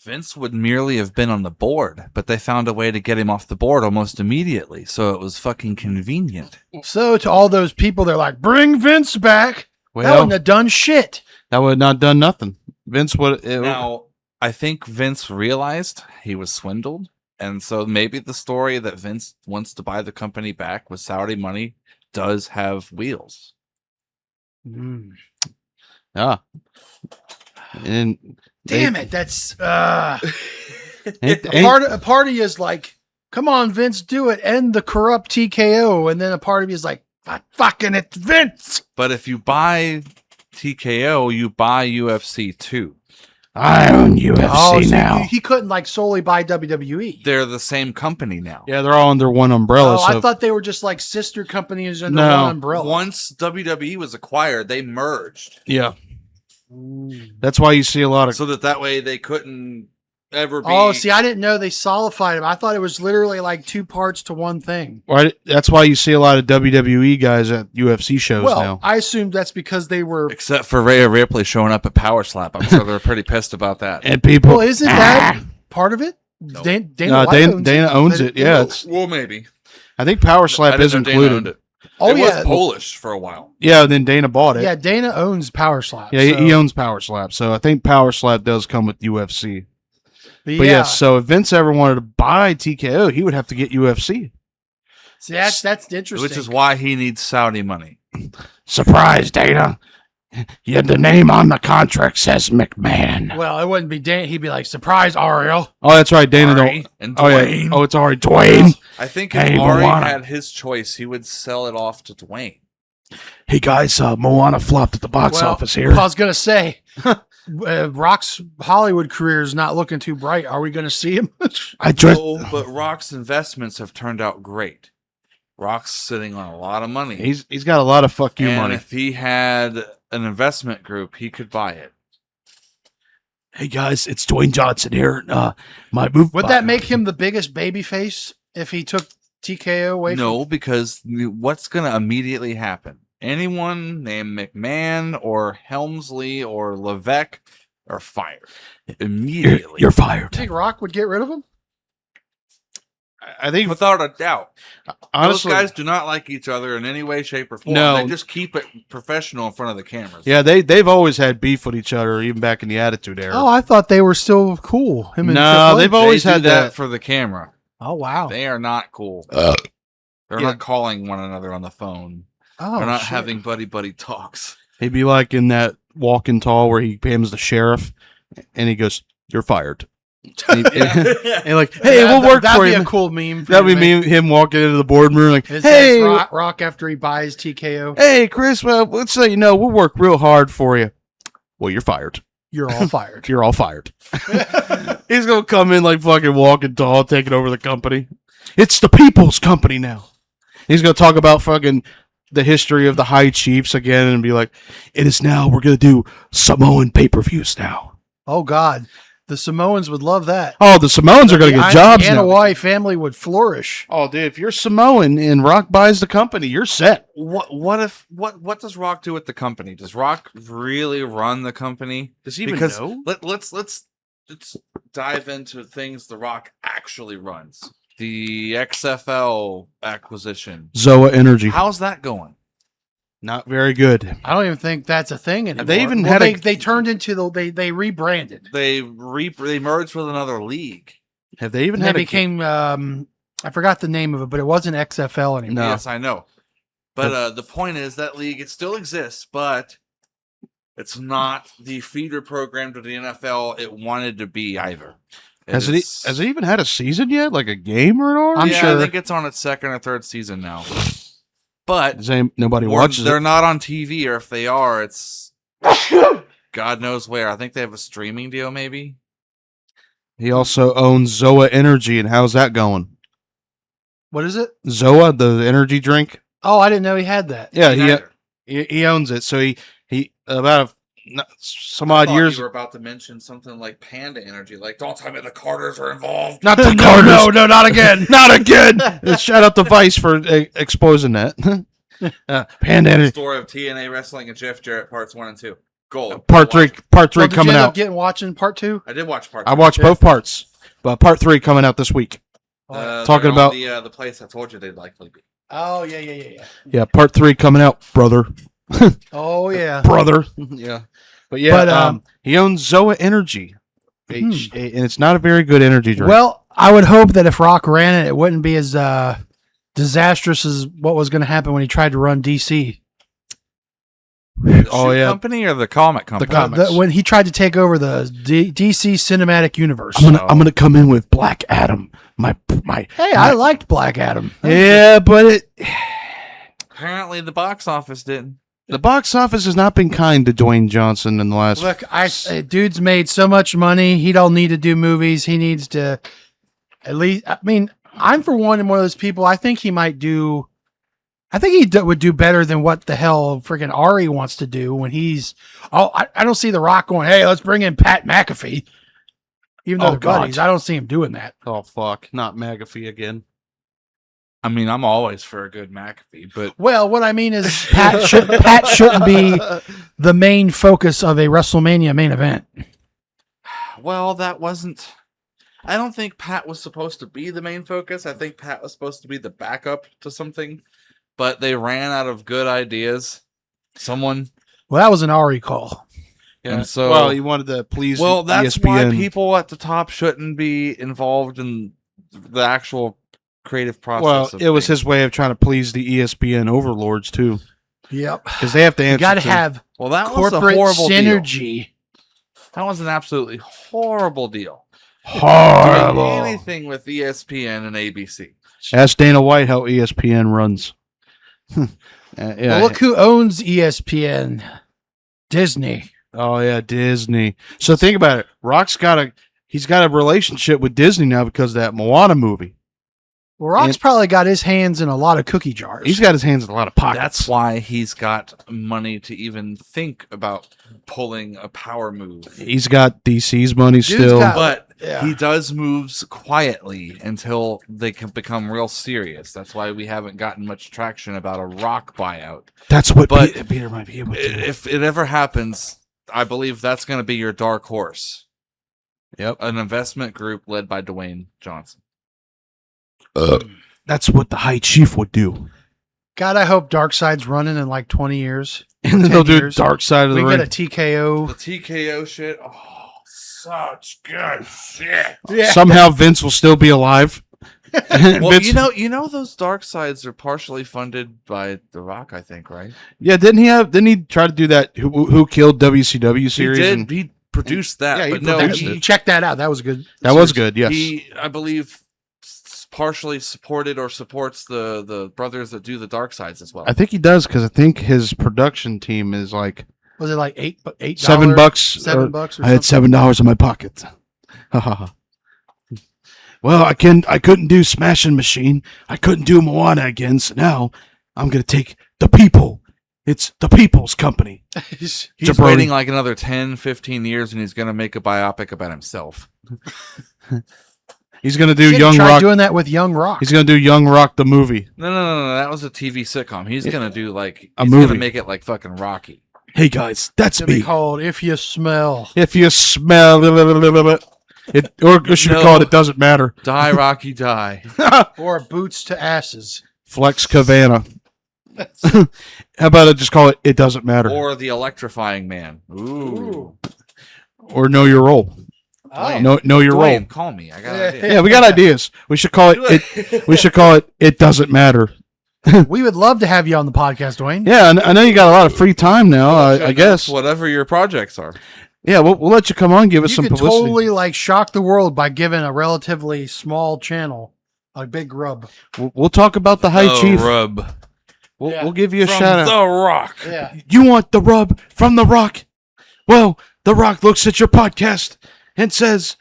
Vince would merely have been on the board, but they found a way to get him off the board almost immediately, so it was fucking convenient. So to all those people, they're like, bring Vince back. That Well, wouldn't have done shit. that would not done nothing. Vince would. Now, I think Vince realized he was swindled, and so maybe the story that Vince wants to buy the company back with Saudi money does have wheels. Yeah. And Damn it. That's Ain't- a part of you is like, come on, Vince, do it. End the corrupt TKO. And then a part of you is like, fucking it's Vince. But if you buy TKO, you buy UFC too. I own UFC now. He couldn't like solely buy WWE. They're the same company now. Yeah, they're all under one umbrella. Oh, so I thought they were just like sister companies under No. one umbrella. Once WWE was acquired, they merged yeah, that's why you see a lot of. so that way they couldn't ever be. Oh, see, I didn't know they solidified them. I thought it was literally like two parts to one thing. Right, that's why you see a lot of WWE guys at UFC shows Well, now. I assumed that's because they were. Except for Rhea Ripley showing up at Power Slap. I'm sure they're pretty pissed about that. And people, Well, isn't that part of it? Dana no, White Dana owns it. Yeah, it's. Well, maybe. I think Power I Slap didn't is know Dana owned included. it. Oh, It yeah. was Polish for a while. Yeah, then Dana bought it. Yeah, Dana owns Power Slap. Yeah, he owns Power Slap, so I think Power Slap does come with UFC. But But yes, so if Vince ever wanted to buy TKO, he would have to get UFC. see, that's interesting. Which is why he needs Saudi money. Surprise, Dana. Yeah, the name on the contract says McMahon. Well, it wouldn't be Dana. He'd be like, surprise, Ariel. Oh, that's right, Dana. Ari Don't. and Oh yeah. Dwayne. Oh, it's already Dwayne. I think if Hey, Ari Moana. had his choice, he would sell it off to Dwayne. Hey guys, Moana flopped at the box Well, office here. I was going to say, Rock's Hollywood career is not looking too bright. Are we going to see him? I dressed. No, but Rock's investments have turned out great. Rock's sitting on a lot of money. He's got a lot of fuck you and money. if he had an investment group, he could buy it. Hey guys, it's Dwayne Johnson here. My move. Would that make him the biggest baby face if he took TKO away No, because what's going to immediately happen? Anyone named McMahon or Helmsley or Levesque are fired immediately. You're fired. Do you think Rock would get rid of him? I think Without a doubt. honestly, Those guys do not like each other in any way, shape, or form. No. They just keep it professional in front of the cameras. yeah, they've always had beef with each other, even back in the Attitude Era. Oh, I thought they were still cool. Him and No, Triple H. they've always They do had that that. for the camera. Oh, wow. They are not cool. Uh, They're Yeah. not calling one another on the phone. Oh, They're not shit. having buddy talks. He'd be like in that Walking Tall where he pays the sheriff, and he goes, "You're fired." And, and like, hey, we'll work that'd for be you. a cool meme. For That'd you be to make. him walking into the boardroom like, It "Hey, says Rock after he buys TKO. hey, Chris, well, let's let you know we'll work real hard for you." Well, you're fired. You're all fired. You're all fired. He's gonna come in like fucking Walking Tall, taking over the company. It's the people's company now. He's gonna talk about fucking the history of the High Chiefs again and be like, "It is now. We're gonna do Samoan pay-per-views now." Oh, God. The Samoans would love that. Oh, the Samoans are gonna get jobs The now. Hawaii family would flourish. Oh, dude, if you're Samoan and Rock buys the company, you're set. What does Rock do with the company? Does Rock really run the company? Does he even Because know? let's dive into things the Rock actually runs. The XFL acquisition. Zoa Energy, How's that going? not very good. I don't even think that's a thing anymore. They even Well, had they turned into they rebranded. They merged with another league. Have they even And they had a became I forgot the name of it, but it wasn't XFL anymore. No. Yes, I know. But the point is that league, it still exists, but it's not the feeder program to the NFL it wanted to be either. Has it even had a season yet? Like a game or an arm? I'm yeah, sure. I think it's on its second or third season now. But Nobody watches they're it. not on TV, or if they are, it's God knows where. I think they have a streaming deal, maybe. He also owns Zoa Energy, and how's that going? What is it? Zoa, the energy drink. Oh, I didn't know he had that. Yeah, Neither. he owns it. So he about some I odd thought years. you were about to mention something like Panda Energy. Like, don't tell me the Carters are involved. Not the No, Carters. no, not again. Not again. Shout out to Vice for exposing that. Panda Energy. Story of TNA Wrestling and Jeff Jarrett parts 1 and 2. Gold. Part three Well, coming did you end up out. watching part 2? I did watch part. I 2. watched both parts, but part 3 coming out this week. Talking They're about- on the place I told you they'd likely be. Oh, yeah. Yeah, part 3 coming out, brother. Oh, yeah. Brother. Yeah. But yeah, But, he owns Zoa Energy. And it's not a very good energy drink. Well, I would hope that if Rock ran it, it wouldn't be as disastrous as what was going to happen when he tried to run DC. The Oh, shoe yeah. company or the comic company? comic. When he tried to take over the DC cinematic universe. I'm gonna come in with Black Adam. My Hey, I liked Black Adam. Yeah, but Apparently, the box office didn't. the box office has not been kind to Dwayne Johnson in the last. Look, dude's made so much money. He don't need to do movies. He needs to at least. I mean, I'm for one of those people. I think he might do. I think he would do better than what the hell freaking Ari wants to do when he's. Oh, I don't see The Rock going. Hey, let's bring in Pat McAfee. Even though Oh, they're God. buddies, I don't see him doing that. Oh fuck! Not McAfee again. I mean, I'm always for a good McAfee, but Well, what I mean is Pat shouldn't be the main focus of a WrestleMania main event. well, that wasn't. I don't think Pat was supposed to be the main focus. I think Pat was supposed to be the backup to something, but they ran out of good ideas. Someone, Well, that was an Ari call. and so well, he wanted to please. well, that's why ESPN. people at the top shouldn't be involved in the actual creative process. Well, of it was things. his way of trying to please the ESPN overlords too, Yep. because they have to You answer. got to to- have Well, that was a corporate horrible deal. synergy. That was an absolutely horrible deal. horrible. Doing anything with ESPN and ABC. Ask Dana White how ESPN runs. Yeah. Well, look who owns ESPN. Disney. Oh yeah, Disney. So think about it. Rock's he's got a relationship with Disney now because of that Moana movie. Well, Rock's probably got his hands in a lot of cookie jars. He's got his hands in a lot of pockets. That's why he's got money to even think about pulling a power move. He's got DC's money Dude's still. got- But Yeah. he does moves quietly until they can become real serious. That's why we haven't gotten much traction about a Rock buyout. That's what But Peter might be able to do. If it ever happens, I believe that's going to be your dark horse. Yep. An investment group led by Dwayne Johnson. That's what the High Chief would do. God, I hope Darkseid's running in like 20 years. And then 10 they'll do years. Dark Side of We the get Ring. a TKO. The TKO shit. Oh, such good shit. Yeah. Somehow Vince will still be alive. Well, Vince, you know those dark sides are partially funded by The Rock, I think, right? yeah, didn't he try to do that Who Killed WCW series? He did. And He produced that, Yeah, he but no, produced he, Check that out. That was good. that was good, yes. he, I believe, partially supported or supports the brothers that do the dark sides as well. I think he does because I think his production team is like Was it like $8? $7. $7 or I had something? $7 in my pocket. Well, I couldn't do Smashing Machine. I couldn't do Moana again. So now I'm gonna take the people. It's the People's Company. He's Jabroni. waiting like another 10, 15 years, and he's going to make a biopic about himself. He's gonna do Should've Young tried Rock. doing that with Young Rock. He's gonna do Young Rock the movie. No. That was a TV sitcom. He's going to do like A he's going to movie. make it like fucking Rocky. Hey guys, that's It's gonna be me. called If You Smell. If you smell it, or it should be No. called It Doesn't Matter. Die, Rocky, die. Or Boots to Asses. Flex Cavana. How about I just call it It Doesn't Matter? Or the Electrifying Man. Ooh. Or Know Your Role. Oh. Know Your Role. Dwayne, call me. I got an idea. Yeah, we got ideas. We should call it. We should call it. It Doesn't Matter. We would love to have you on the podcast, Dwayne. Yeah, I know you got a lot of free time now. I guess. Whatever your projects are. Yeah, we'll let you come on, give us You some could publicity. totally like shock the world by giving a relatively small channel a big rub. We'll talk about the High Chief. Rub. We'll give you a From shout out. The Rock. Yeah. You want the rub from The Rock? Well, The Rock looks at your podcast and says,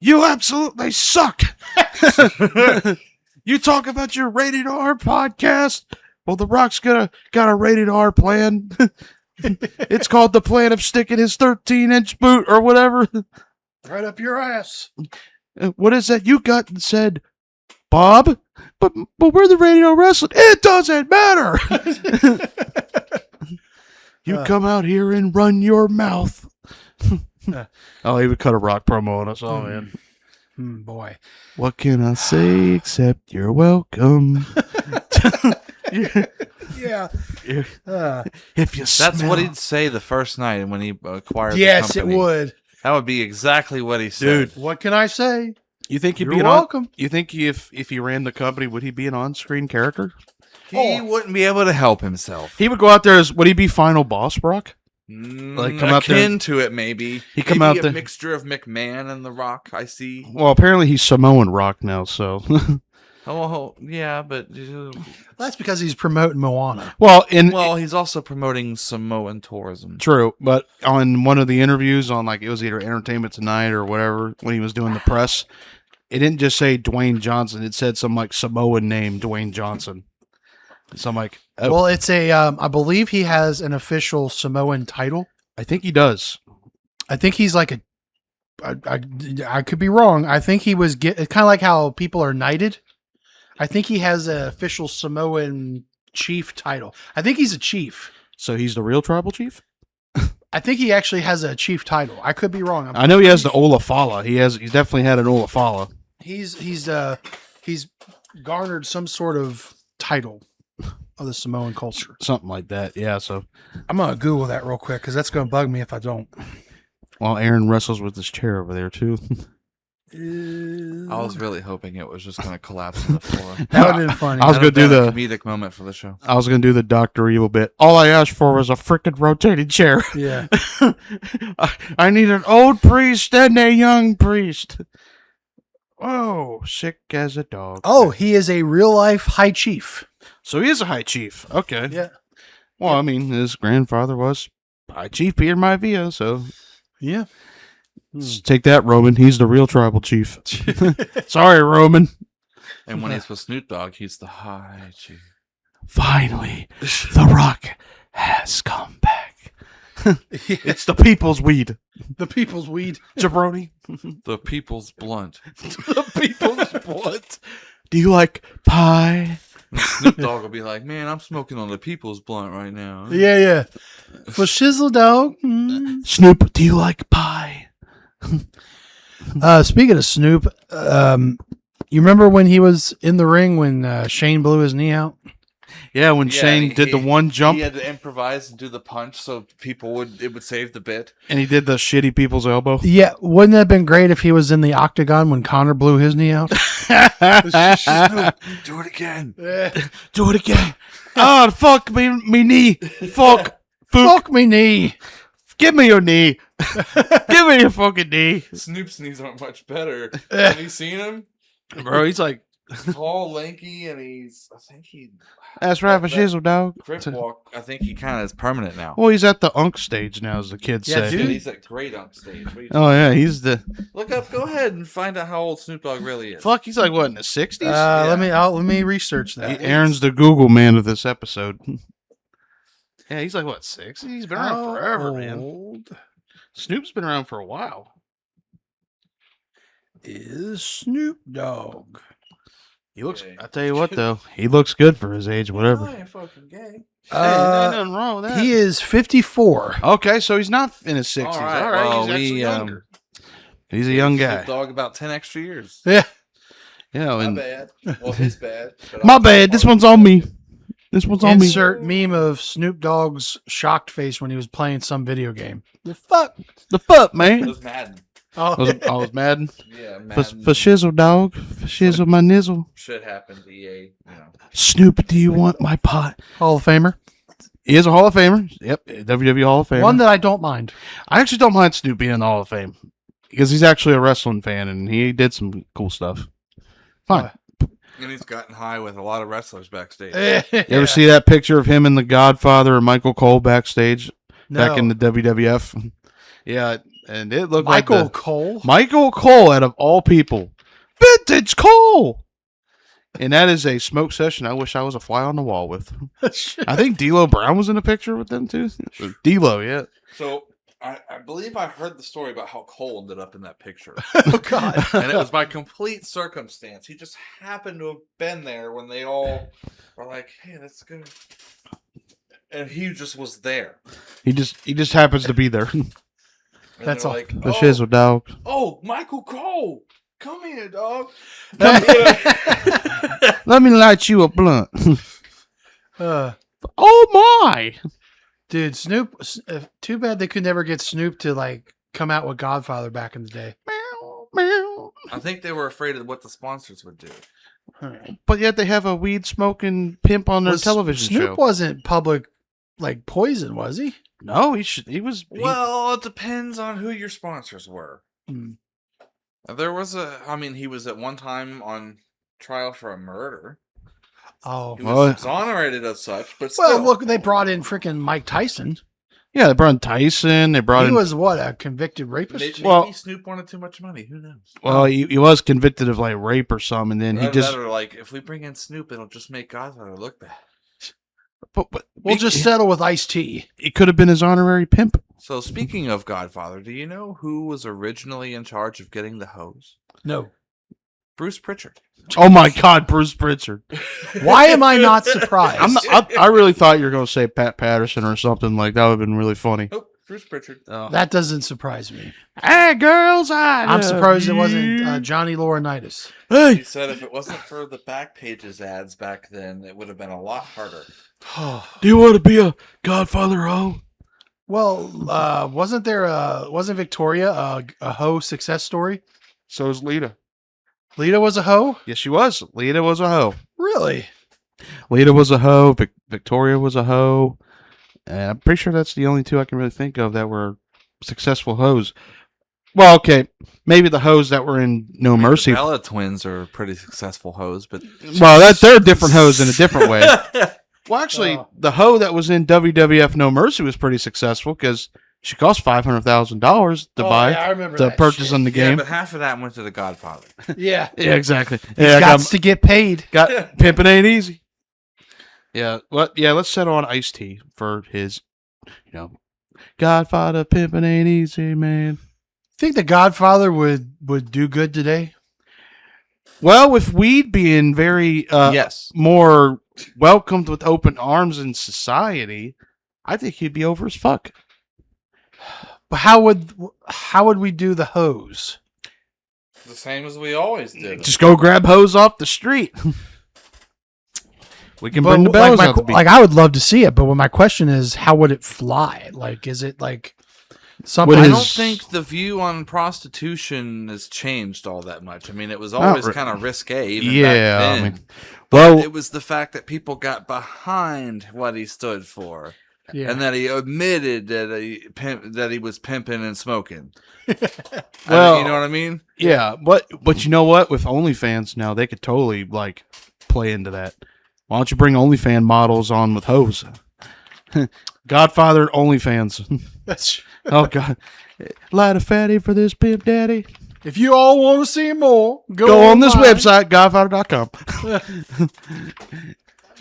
"You absolutely suck." You talk about your rated R podcast. Well, The Rock's got a rated R plan. It's called the plan of sticking his 13-inch boot or whatever. Right up your ass. What is that you got and said, Bob? But we're the rated R wrestling. It doesn't matter. You come out here and run your mouth. Oh, he would cut a Rock promo on us. Oh, man. Boy. What can I say except you're welcome? Yeah. If you That's smell... what he'd say the first night when he acquired Yes, the it company. would. That would be exactly what he said. Dude. What can I say? You think he'd You're be an welcome. You think if he ran the company, would he be an on-screen character? He wouldn't be able to help himself. He would go out there as... Would he be Final Boss, Brock? Like, come out there- akin to it, maybe. He come Maybe out there- a mixture of McMahon and The Rock, I see. Well, apparently he's Samoan Rock now, so... Oh, yeah, but... That's because he's promoting Moana. well, he's also promoting Samoan tourism. True, but on one of the interviews on, like, it was either Entertainment Tonight or whatever, when he was doing the press, it didn't just say Dwayne Johnson. It said some, like, Samoan name, Dwayne Johnson. So I'm like, oh, Well, it's I believe he has an official Samoan title. I think he does. I think he's like I could be wrong. I think he was it's kind of like how people are knighted. I think he has an official Samoan chief title. I think he's a chief. So he's the real tribal chief? I think he actually has a chief title. I could be wrong. I know he has the Olafala. He's definitely had an Olafala. He's garnered some sort of title of the Samoan culture. Something like that, yeah. So, I'm gonna Google that real quick because that's gonna bug me if I don't. while Aaron wrestles with his chair over there too. I was really hoping it was just going to collapse on the floor. That would have been funny. I was That'd gonna do have been the a comedic moment for the show. I was gonna do the Dr. Evil bit. All I asked for was a freaking rotating chair. Yeah. I need an old priest and a young priest. Oh, sick as a dog. Oh, he is a real life high chief. So he is a high chief. Okay. Yeah. Well, I mean, his grandfather was High Chief Peter Maivia, so Yeah. take that, Roman. He's the real tribal chief. Sorry, Roman. And when he's with Snoop Dogg, he's the high chief. Finally, The Rock has come back. It's the people's weed. The people's weed. Jabroni. The people's blunt. The people's blunt. Do you like pie? And Snoop Dogg will be like, man, I'm smoking on the people's blunt right now. Yeah, yeah. For shizzle dog. Mm. Snoop, do you like pie? Speaking of Snoop, you remember when he was in the ring when Shane blew his knee out? Yeah, when Yeah, Shane did the one jump He had to improvise and do the punch so it would save the bit. and he did the shitty people's elbow. Yeah, wouldn't that have been great if he was in the octagon when Connor blew his knee out? Do it again. Do it again. Oh, fuck me knee. Fuck. Fuck me knee. Give me your knee. Give me your fucking knee. Snoop's knees aren't much better. Have you seen him? Bro, he's like, Tall, lanky, and I think he that's right for shizzle, dog. grip walk. I think he kind of is permanent now. Well, he's at the unk stage now, as the kids Yeah, say. dude. He's at great on stage. What are you Oh, yeah, he's the... Look up. Go ahead and find out how old Snoop Dogg really is. Fuck, he's like, what, in the 60s? Let me research that. Aaron's the Google man of this episode. Yeah, he's like, what, 60? He's been around How forever, man. old Snoop's been around for a while. is Snoop Dogg? He looks, Okay. I tell you what, though, he looks good for his age, whatever. I ain't fucking gay. Hey, nothing wrong with that. He is 54. Okay, so he's not in his 60s. All All right, right, well, he's actually we, younger. He's a young guy. Snoop Dogg about 10 extra years. Yeah. Yeah, and bad. Well, his bad. my bad. This one's on me. This one's on me. Insert meme of Snoop Dogg's shocked face when he was playing some video game. The fuck? The fuck, It man. was Madden. Oh, I was mad. Yeah, For Madden. shizzle, dog. For shizzle, my nizzle. Shit happened to EA. You know. Snoop, do you want my pot? Hall of Famer. He is a Hall of Famer. Yep, WWE Hall of Famer. One that I don't mind. I actually don't mind Snoop being in the Hall of Fame because he's actually a wrestling fan and he did some cool stuff. Fine. And he's gotten high with a lot of wrestlers backstage. You ever see that picture of him and the Godfather and Michael Cole backstage back in the WWF? Yeah, and it looked Michael like Cole? Michael Cole, out of all people. Vintage Cole! And that is a smoke session I wish I was a fly on the wall with. I think D'Lo Brown was in the picture with them too. D'Lo, yeah. So I believe I heard the story about how Cole ended up in that picture. Oh, God. And it was by complete circumstance. He just happened to have been there when they all were like, hey, that's good. and he just was there. He just happens to be there. And That's they're all. like, The shizzle dog. oh, Michael Cole, come here, dog. Let me light you a blunt. Oh my! Dude, Snoop. Too bad they could never get Snoop to like come out with Godfather back in the day. I think they were afraid of what the sponsors would do. But yet they have a weed smoking pimp on their television Snoop show. wasn't public like poison, was he? No, he was. Well, it depends on who your sponsors were. Hmm. There was he was at one time on trial for a murder. Oh, He was exonerated of such, but still. well, look, they brought in freaking Mike Tyson. Yeah, they brought in Tyson. They brought He in. was what, a convicted rapist? Maybe Well- Snoop wanted too much money. Who knows? Well, he was convicted of like rape or something, and then he Either just. that or like, if we bring in Snoop, it'll just make Godfather look bad. But We'll just settle with Ice-T. It could have been his honorary pimp. So speaking of Godfather, do you know who was originally in charge of getting the hose? No. Bruce Pritchard. Oh my God, Bruce Pritchard! Why am I not surprised? I really thought you were going to say Pat Patterson or something like that. Would have been really funny. Oh, Bruce Pritchard. That doesn't surprise me. Hey, girls, I'm surprised it wasn't Johnny Laurinaitis. Hey, He said if it wasn't for the back pages ads back then, it would have been a lot harder. do you want to be a Godfather hoe? Well, wasn't Victoria a hoe success story? So is Lita. Lita was a hoe? Yes, she was. Lita was a hoe. Really? Lita was a hoe. Victoria was a hoe. And I'm pretty sure that's the only two I can really think of that were successful hoes. Well, okay, maybe the hoes that were in No Mercy. The Bella twins are pretty successful hoes, but Well, they're different hoes in a different way. Well, actually, the hoe that was in WWF No Mercy was pretty successful because she cost $500,000 to buy yeah, I remember to that purchase shit. on the yeah, game. but half of that went to the Godfather. Yeah. Yeah, exactly. He's Yeah, got to get paid. got pimping ain't easy. Yeah, let's settle on Ice-T for his, Godfather pimping ain't easy, man. Think the Godfather would do good today? Well, with weed being very Yes. more welcomed with open arms in society, I think he'd be over as fuck. But how would we do the hose? The same as we always did. Just go grab hose off the street. We can bring the bells out the beach. Like I would love to see it, but my question is, how would it fly? Like, is it like something? I don't think the view on prostitution has changed all that much. I mean, it was always kind of risque, even back then. Well, It was the fact that people got behind what he stood for, Yeah. and that he admitted that he was pimping and smoking. Well, you know what I mean? yeah, but you know what? With OnlyFans now, they could totally like play into that. Why don't you bring OnlyFans models on with hose? Godfather OnlyFans. Oh God, light a fatty for this pimp daddy. If you all want to see more, Go on this website, godfather.com.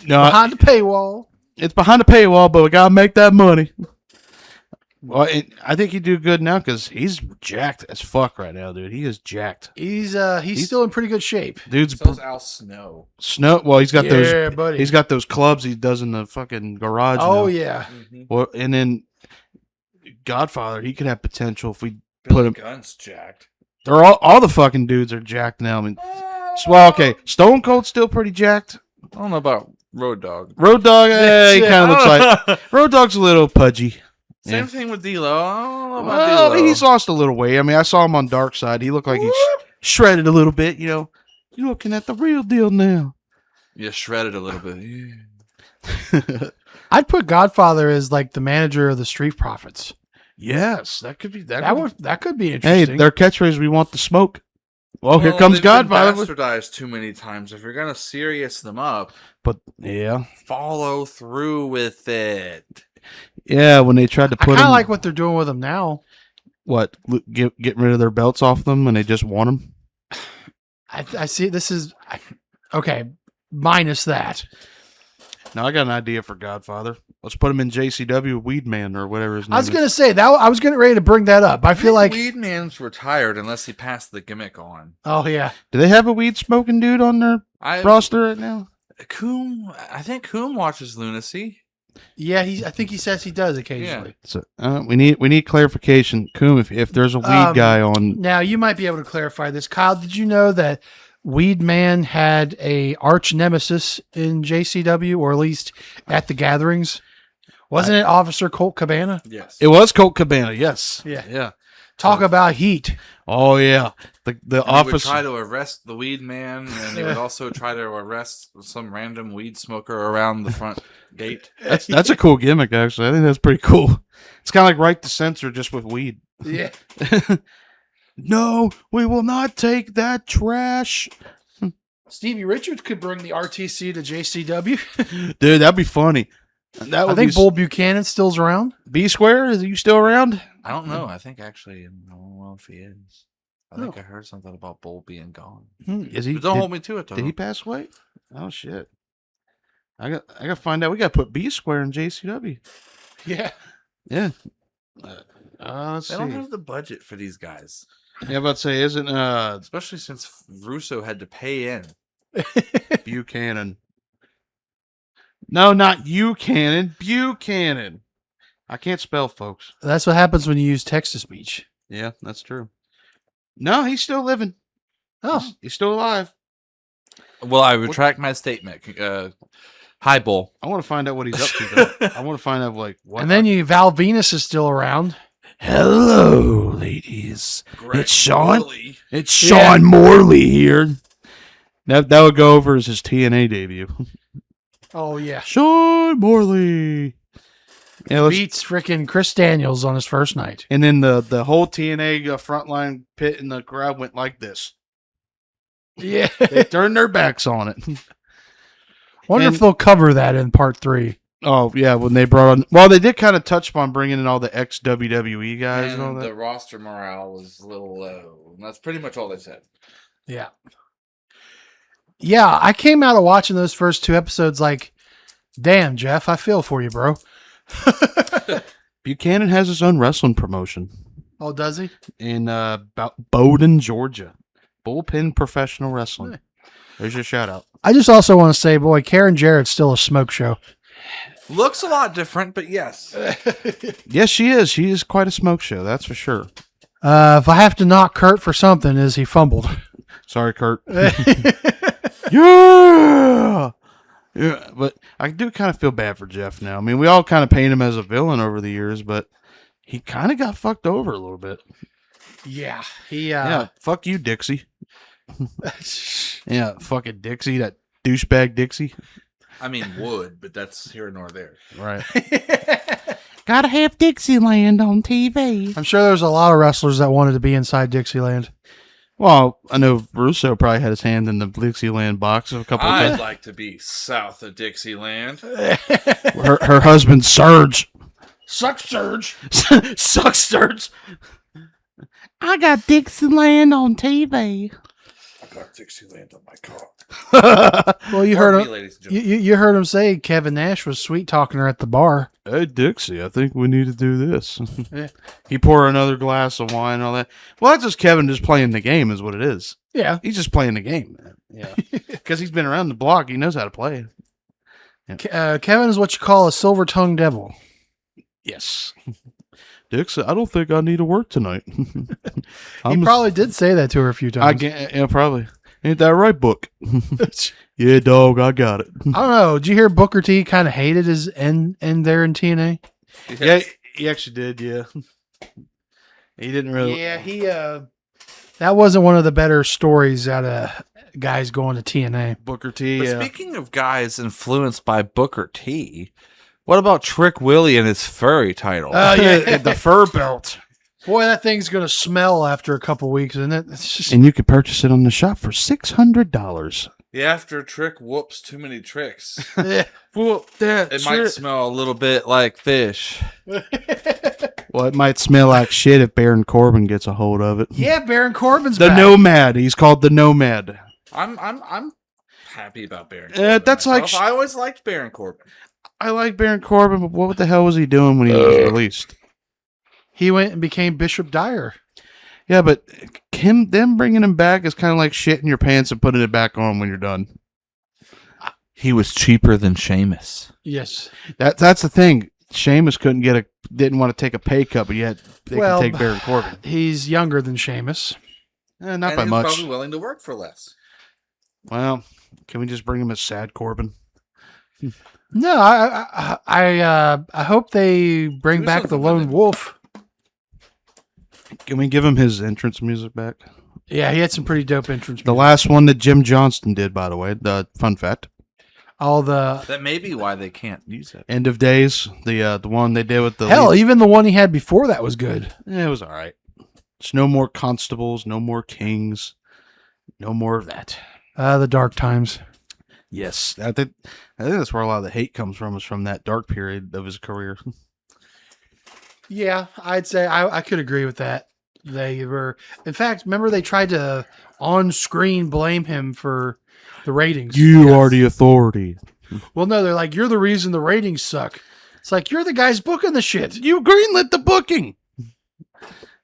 No, behind the paywall. it's behind the paywall, but we gotta make that money. Well, I think he'd do good now because he's jacked as fuck right now, dude. He is jacked. He's still in pretty good shape. Dude's So's Al Snow. snow. Well, he's got Yeah, those. buddy. He's got those clubs he does in the fucking garage. Oh now. yeah. Well, and then Godfather, he could have potential if we Billy put him. Gunn's jacked. They're all the fucking dudes are jacked now. I mean, well, okay, Stone Cold's still pretty jacked. I don't know about Road Dogg. Road Dogg, he kind of looks like Road Dogg's a little pudgy. Same Yeah. thing with D-Lo. I don't know about Well, D-Lo. he's lost a little weight. I mean, I saw him on Dark Side. He looked like he shredded a little bit. You're looking at the real deal now. Yeah, shredded a little bit. Yeah. I'd put Godfather as like the manager of the Street Profits. Yes, that could be That could be Hey, interesting. their catchphrase: "We want the smoke." Well, here Well, comes they've been Godfather. bastardized too many times. If you're gonna serious them up, But yeah, follow through with it. yeah. When they tried to I put kind of him, like what they're doing with him now. getting rid of their belts off them, and they just want them. I see. This is okay. Minus that. Now I got an idea for Godfather. Let's put him in JCW Weedman or whatever his name I was is. gonna say that. I was getting ready to bring that up. I feel like. Weed Man's retired unless he passed the gimmick on. Oh yeah. Do they have a weed smoking dude on their roster right now? Coom, I think Coom watches Lunacy. Yeah, I think he says he does occasionally. So we need clarification, Coom. If there's a weed guy on, Now, you might be able to clarify this. Kyle, did you know that Weed Man had a arch nemesis in JCW, or at least at the gatherings? Wasn't it Officer Colt Cabana? Yes. it was Colt Cabana. Yes. Yeah. Yeah. Talk about heat. Oh yeah. The And he would officer. try to arrest the weed man, and he would also try to arrest some random weed smoker around the front gate. That's a cool gimmick, actually. I think that's pretty cool. It's kind of like Right to Censor, just with weed. Yeah. No, we will not take that trash. Stevie Richards could bring the RTC to JCW. Dude, that'd be funny. That would I think be Bull Buchanan still's around. B Square. Is you still around? I don't know. I think actually, I don't know if he is. I think I heard something about Bull being gone. Is he? But don't did, hold me to it, though. did he pass away? Oh shit! I got to find out. We got to put B Square in JCW. Yeah. Yeah. Let's They see. don't have the budget for these guys, Yeah, about to say, isn't especially since Russo had to pay in. Buchanan? No, not Buchanan. Buchanan. I can't spell, folks. That's what happens when you use text to speech. Yeah, that's true. No, he's still living. Oh, He's still alive. Well, I retract my statement. Hi, Bull. I want to find out what he's up to, though. I want to find out, like, what. and then Val Venus is still around. Hello, ladies. It's Sean. Morley. It's Sean Morley here. That would go over as his TNA debut. Oh yeah, Sean Morley. Yeah, beats freaking Chris Daniels on his first night. and then the whole TNA frontline pit in the crowd went like this. Yeah, They turned their backs on it. wonder And- if they'll cover that in part 3. Oh yeah, when they brought on, well, they did kind of touch upon bringing in all the ex WWE guys and all And that. the roster morale was a little low. And that's pretty much all they said. Yeah, yeah. I came out of watching those first 2 episodes like, damn, Jeff, I feel for you, bro. Buchanan has his own wrestling promotion Oh, does he? in Bowdoin, Georgia. Bullpen Professional Wrestling. There's your shout out. I just also want to say, boy, Karen Jarrett's still a smoke show. Looks a lot different, but yes. Yes, she is. She is quite a smoke show. That's for sure. If I have to knock Kurt for something, is he fumbled? Sorry, Kurt. Yeah. Yeah, but I do kind of feel bad for Jeff now. I mean, we all kind of paint him as a villain over the years, but he kind of got fucked over a little bit. Yeah, he. Yeah, fuck you, Dixie. Yeah, fucking Dixie, that douchebag Dixie. I mean, would, but that's here nor there. Right. Gotta have Dixieland on TV. I'm sure there's a lot of wrestlers that wanted to be inside Dixieland. Well, I know Russo probably had his hand in the Dixieland box a couple of I'd times. like to be south of Dixieland. Her husband, Surge. Suck Surge. Sucks Surge. I got Dixieland on TV. I got Dixieland on my car. Well, you Pardon heard me, him. ladies and gentlemen. You heard him say Kevin Nash was sweet talking her at the bar. Hey, Dixie, I think we need to do this. Yeah. He pour another glass of wine and all that. Well, that's just Kevin just playing the game is what it is. Yeah. He's just playing the game, man. Yeah. Because he's been around the block. He knows how to play. Kevin is what you call a silver-tongued devil. Yes. Dixie, I don't think I need to work tonight. He probably did say that to her a few I times. get, yeah, probably. Ain't that right, Book? Yeah, dog, I got it. I don't know. Did you hear Booker T kind of hated his end there in TNA? Yeah, he actually did, yeah. He didn't really. Yeah, he. That wasn't one of the better stories out of guys going to TNA. Booker T, But yeah. speaking of guys influenced by Booker T, what about Trick Willie and his furry title? Oh yeah, The fur belt. boy, that thing's gonna smell after a couple weeks, isn't it? It's just, And you could purchase it on the shop for $600. Yeah, after Trick whoops too many tricks, yeah. Well, it might smell a little bit like fish. Well, it might smell like shit if Baron Corbin gets a hold of it. Yeah, Baron Corbin's The back. Nomad. He's called the Nomad. I'm happy about Baron. That's like myself. I always liked Baron Corbin. I like Baron Corbin, but what the hell was he doing when he was released? He went and became Bishop Dyer. Yeah, but them bringing him back is kind of like shitting your pants and putting it back on when you're done. He was cheaper than Sheamus. Yes. That's the thing. Sheamus didn't want to take a pay cut, but yet they Well, can take Baron Corbin. He's younger than Sheamus. Not And by he was much. probably willing to work for less. Well, can we just bring him as Sad Corbin? No, I hope they bring Do back the something with Lone it. Wolf. Can we give him his entrance music back? Yeah, he had some pretty dope entrance. The music. last one that Jim Johnston did, by the way. The fun fact. All the That may be why they can't use it. End of Days. The one they did with the hell, lead- even the one he had before that was good. it was all right. There's no more constables, no more kings, no more of that. The Dark Times. Yes, I think that's where a lot of the hate comes from. Is from that dark period of his career. Yeah, I'd say I could agree with that. They were, in fact, remember they tried to on screen blame him for the ratings. You are the authority. Well, no, they're like, you're the reason the ratings suck. It's like, you're the guys booking the shit. You greenlit the booking.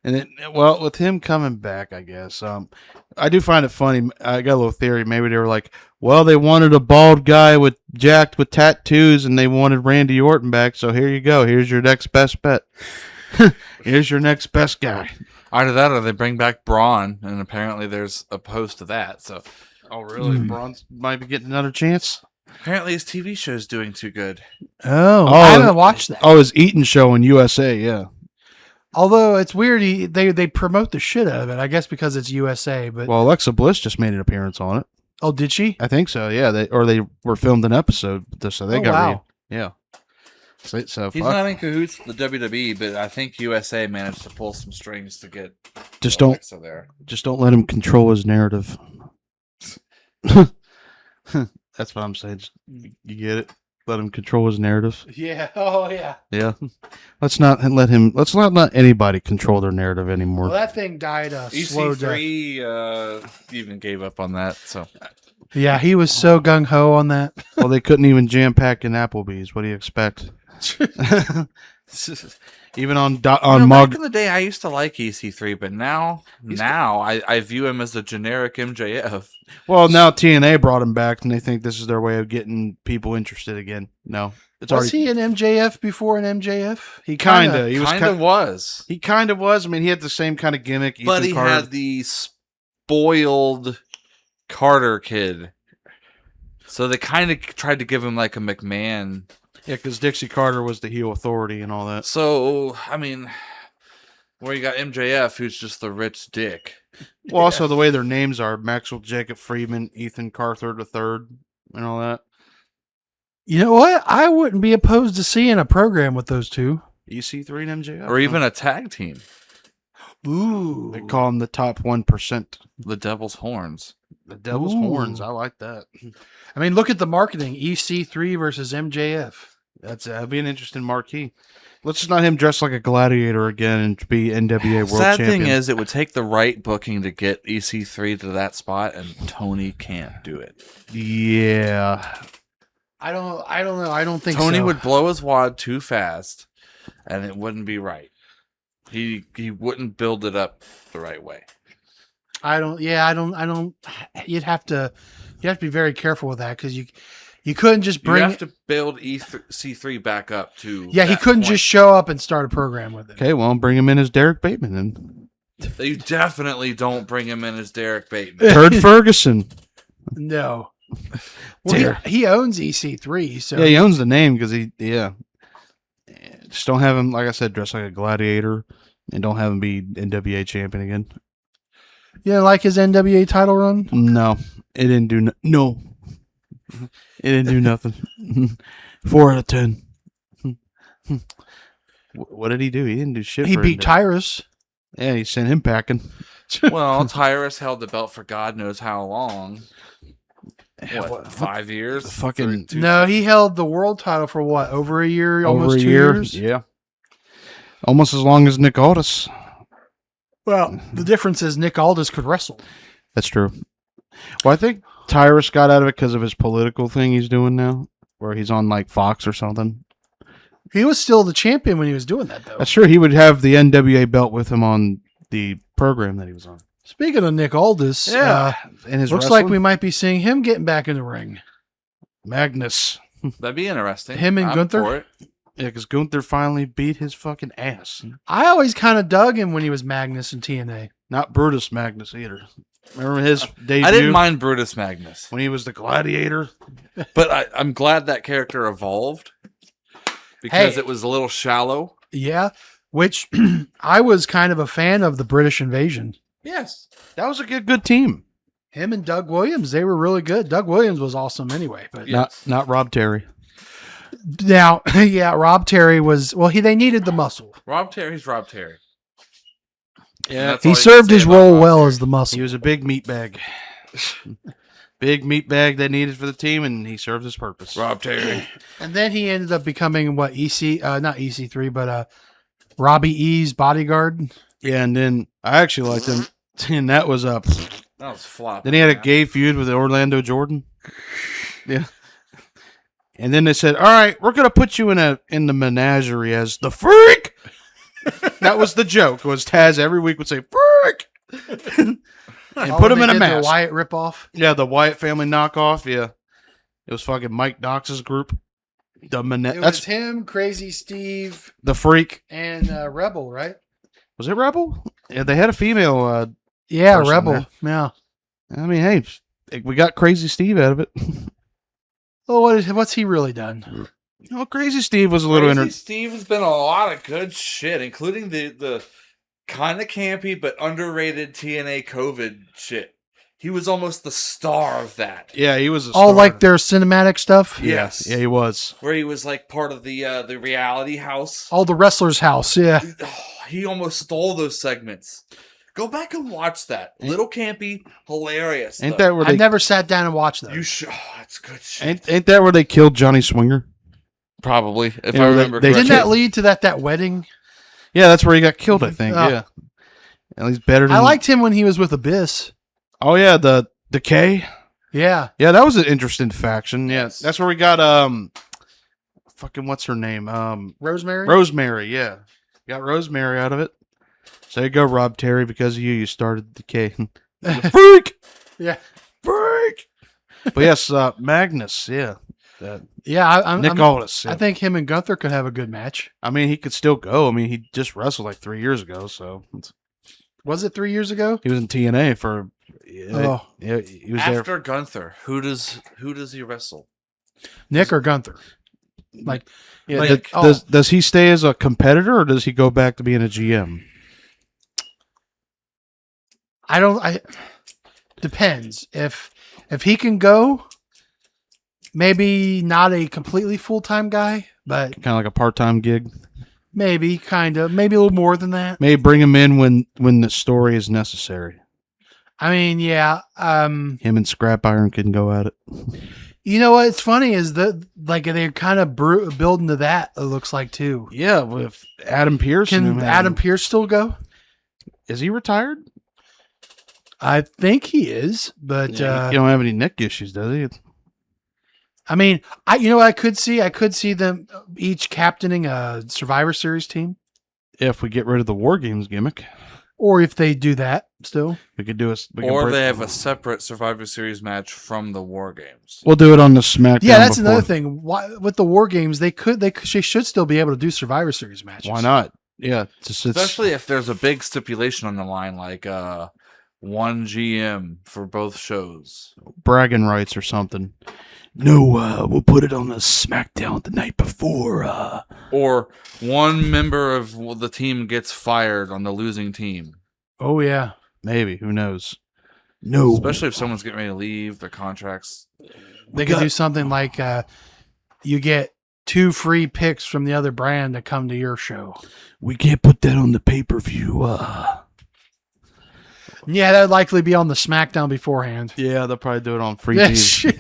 And well, with him coming back, I guess I do find it funny. I got a little theory. Maybe they were like, well, they wanted a bald guy jacked with tattoos, and they wanted Randy Orton back. So here you go. Here's your next best bet. Here's your next best guy. Either that or they bring back Braun, and apparently there's a post to that. So Oh, really? Braun might be getting another chance. apparently his TV show's doing too good. Oh, I haven't watched that. Oh, his Eaton show in USA. Yeah. Although it's weird, they promote the shit out of it. I guess because it's USA. But Well, Alexa Bliss just made an appearance on it. oh, did she? I think so. Yeah. They were filmed an episode, so they Oh, got wow. yeah. So He's fuck. not in cahoots with the WWE, but I think USA managed to pull some strings to get Just don't Alexa there. Just don't let him control his narrative. That's what I'm saying. You get it? Let him control his narrative. Yeah. Oh, yeah. Yeah. Let's not let anybody control their narrative anymore. Well, that thing died a slow death. EC3 even gave up on that. So Yeah, he was so gung ho on that. Well, they couldn't even jam pack in Applebee's. What do you expect? Even on back Mug. in the day, I used to like EC3, but now I view him as the generic MJF. Well, now TNA brought him back, and they think this is their way of getting people interested again. No, it's Was already he an MJF before an MJF? He kinda. He was Kind of was, He kind of was. I mean, he had the same kind of gimmick. but Ethan he Carter. had the spoiled Carter kid. So they kind of tried to give him like a McMahon. Yeah, because Dixie Carter was the heel authority and all that. So I mean, where you got MJF, who's just the rich dick. Well, also the way their names are: Maxwell Jacob Friedman, Ethan Carter III, and all that. You know what? I wouldn't be opposed to seeing a program with those two. EC3 and MJF, Or even a tag team, Ooh. they call them the top 1%. the Devil's Horns. The Devil's Ooh. Horns. I like that. I mean, look at the marketing. EC3 versus MJF. That'd be an interesting marquee. Let's just not him dressed like a gladiator again and be NWA World Sad Champion. thing is, it would take the right booking to get EC3 to that spot, and Tony can't do it. Yeah. I don't know. I don't think Tony so. would blow his wad too fast, and it wouldn't be right. He wouldn't build it up the right way. I don't. You'd have to be very careful with that because you couldn't just You bring. have to build EC3 back up to. Yeah, he that couldn't point. just show up and start a program with it. Okay, well, bring him in as Derek Bateman then. You definitely don't bring him in as Derek Bateman. Turd Ferguson. No. Well, he owns EC3, so Yeah, he owns the name because just don't have him, like I said, dressed like a gladiator, and don't have him be NWA champion again. you didn't like his NWA title run. No, it didn't do no. It didn't do nothing. 4 out of 10. What did he do? He didn't do shit. He for beat NWA. Tyrus. Yeah, he sent him packing. Well, Tyrus held the belt for God knows how long. What, 5 years? Fucking- No, he held the world title for what? Over a year, almost Over a 2 year. years. Yeah, almost as long as Nick Aldis. Well, the difference is Nick Aldis could wrestle. That's true. Well, I think Tyrus got out of it because of his political thing he's doing now, where he's on like Fox or something. He was still the champion when he was doing that, though. That's true. He would have the NWA belt with him on the program that he was on. Speaking of Nick Aldis, And his looks wrestling, like we might be seeing him getting back in the ring. Magnus. That'd be interesting. Him and I'm Gunther? for it. Yeah, because Gunther finally beat his fucking ass. I always kind of dug him when he was Magnus in TNA. Not Brutus Magnus either. Remember his debut? I didn't mind Brutus Magnus, when he was the gladiator. but I'm glad that character evolved because Hey. it was a little shallow. Yeah, which I was kind of a fan of the British Invasion. Yes. That was a good team. Him and Doug Williams, they were really good. Doug Williams was awesome anyway. But Not Rob Terry. now, yeah, Rob Terry was, well, they needed the muscle. Rob Terry's Rob Terry. Yeah, That's all He you can served say his about role Rob well Terry. as the he muscle. was a big meat bag. Big meat bag they needed for the team, and he served his purpose. Rob Terry. And then he ended up becoming what, not EC3, but Robbie E's bodyguard. Yeah, and then I actually liked him. And that was up. That was flop. Then he had a gay feud with Orlando Jordan. Yeah. And then they said, "All right, we're gonna put you in the menagerie as the freak." That was the joke. Was Taz every week would say "freak" and put him in a The mask. Wyatt ripoff. Yeah, the Wyatt family knockoff. Yeah, it was fucking Mike Knox's group. It That's was him, Crazy Steve, the freak. and Rebel, right? Was it Rebel? Yeah, they had a female. Yeah, Person Rebel. there. Yeah. I mean, hey, we got Crazy Steve out of it. Well, what's he really done? Oh, Crazy Steve was a little Crazy Steve has been a lot of good shit, including the kind of campy but underrated TNA COVID shit. He was almost the star of that. Yeah, he was. All like their cinematic stuff. Yes. Yeah, he was. Where he was like part of the reality house. All the wrestlers' house. Yeah. He almost stole those segments. Go back and watch that. Little campy, hilarious. Ain't though. that where I they? never sat down and watched those. You should. Oh, it's good shit. Ain't that where they killed Johnny Swinger? Probably, if Yeah, I remember they- correctly. Didn't that lead to that wedding? Yeah, that's where he got killed. I think. Oh. Yeah, at least better than. I liked him when he was with Abyss. Oh yeah, the Decay. Yeah. Yeah, that was an interesting faction. Yeah, Yes. that's where we got fucking what's her name? Rosemary? Rosemary. Yeah, got Rosemary out of it. So you go, Rob Terry, because of you started Decay. Freak, Yeah. freak. But yes, Magnus. Yeah, Yeah. Nick Aldis. I Yeah. think him and Gunther could have a good match. I mean, he could still go. I mean, he just wrestled like 3 years ago, so Was it 3 years ago? he was in TNA for. Oh. Yeah, he was there. After Gunther, who does he wrestle? Nick or Gunther? Like, Yeah, like, does he stay as a competitor or does he go back to being a GM? depends. If he can go, maybe not a completely full-time guy, but Kind of like a part-time gig. maybe kind of, maybe a little more than that. Maybe bring him in when the story is necessary. I mean, yeah. Him and Scrap Iron can go at it. You know what's funny is that like they're kind of building to that. It looks like too. Yeah, with Adam Pearce. Can Adam Pearce still go? Is he retired? I think he is, but He don't have any neck issues, does he? I mean, I could see them each captaining a Survivor Series team, If we get rid of the War Games gimmick, or if they do that still. we could do Or they have a separate Survivor Series match from the War Games. We'll do it on the SmackDown. Yeah, that's before. another thing. Why, with the War Games, they should still be able to do Survivor Series matches. Why not? Yeah, Especially if there's a big stipulation on the line, like one GM for both shows. bragging rights or something. No, we'll put it on the SmackDown the night before. Or one member of the team gets fired on the losing team. Oh yeah. Maybe, who knows? No, Especially if someone's getting ready to leave, their contracts. They could do something like you get 2 free picks from the other brand to come to your show. we can't put that on the pay-per-view. Yeah, that'd likely be on the SmackDown beforehand. Yeah, they'll probably do it on free Yeah, TV. shit.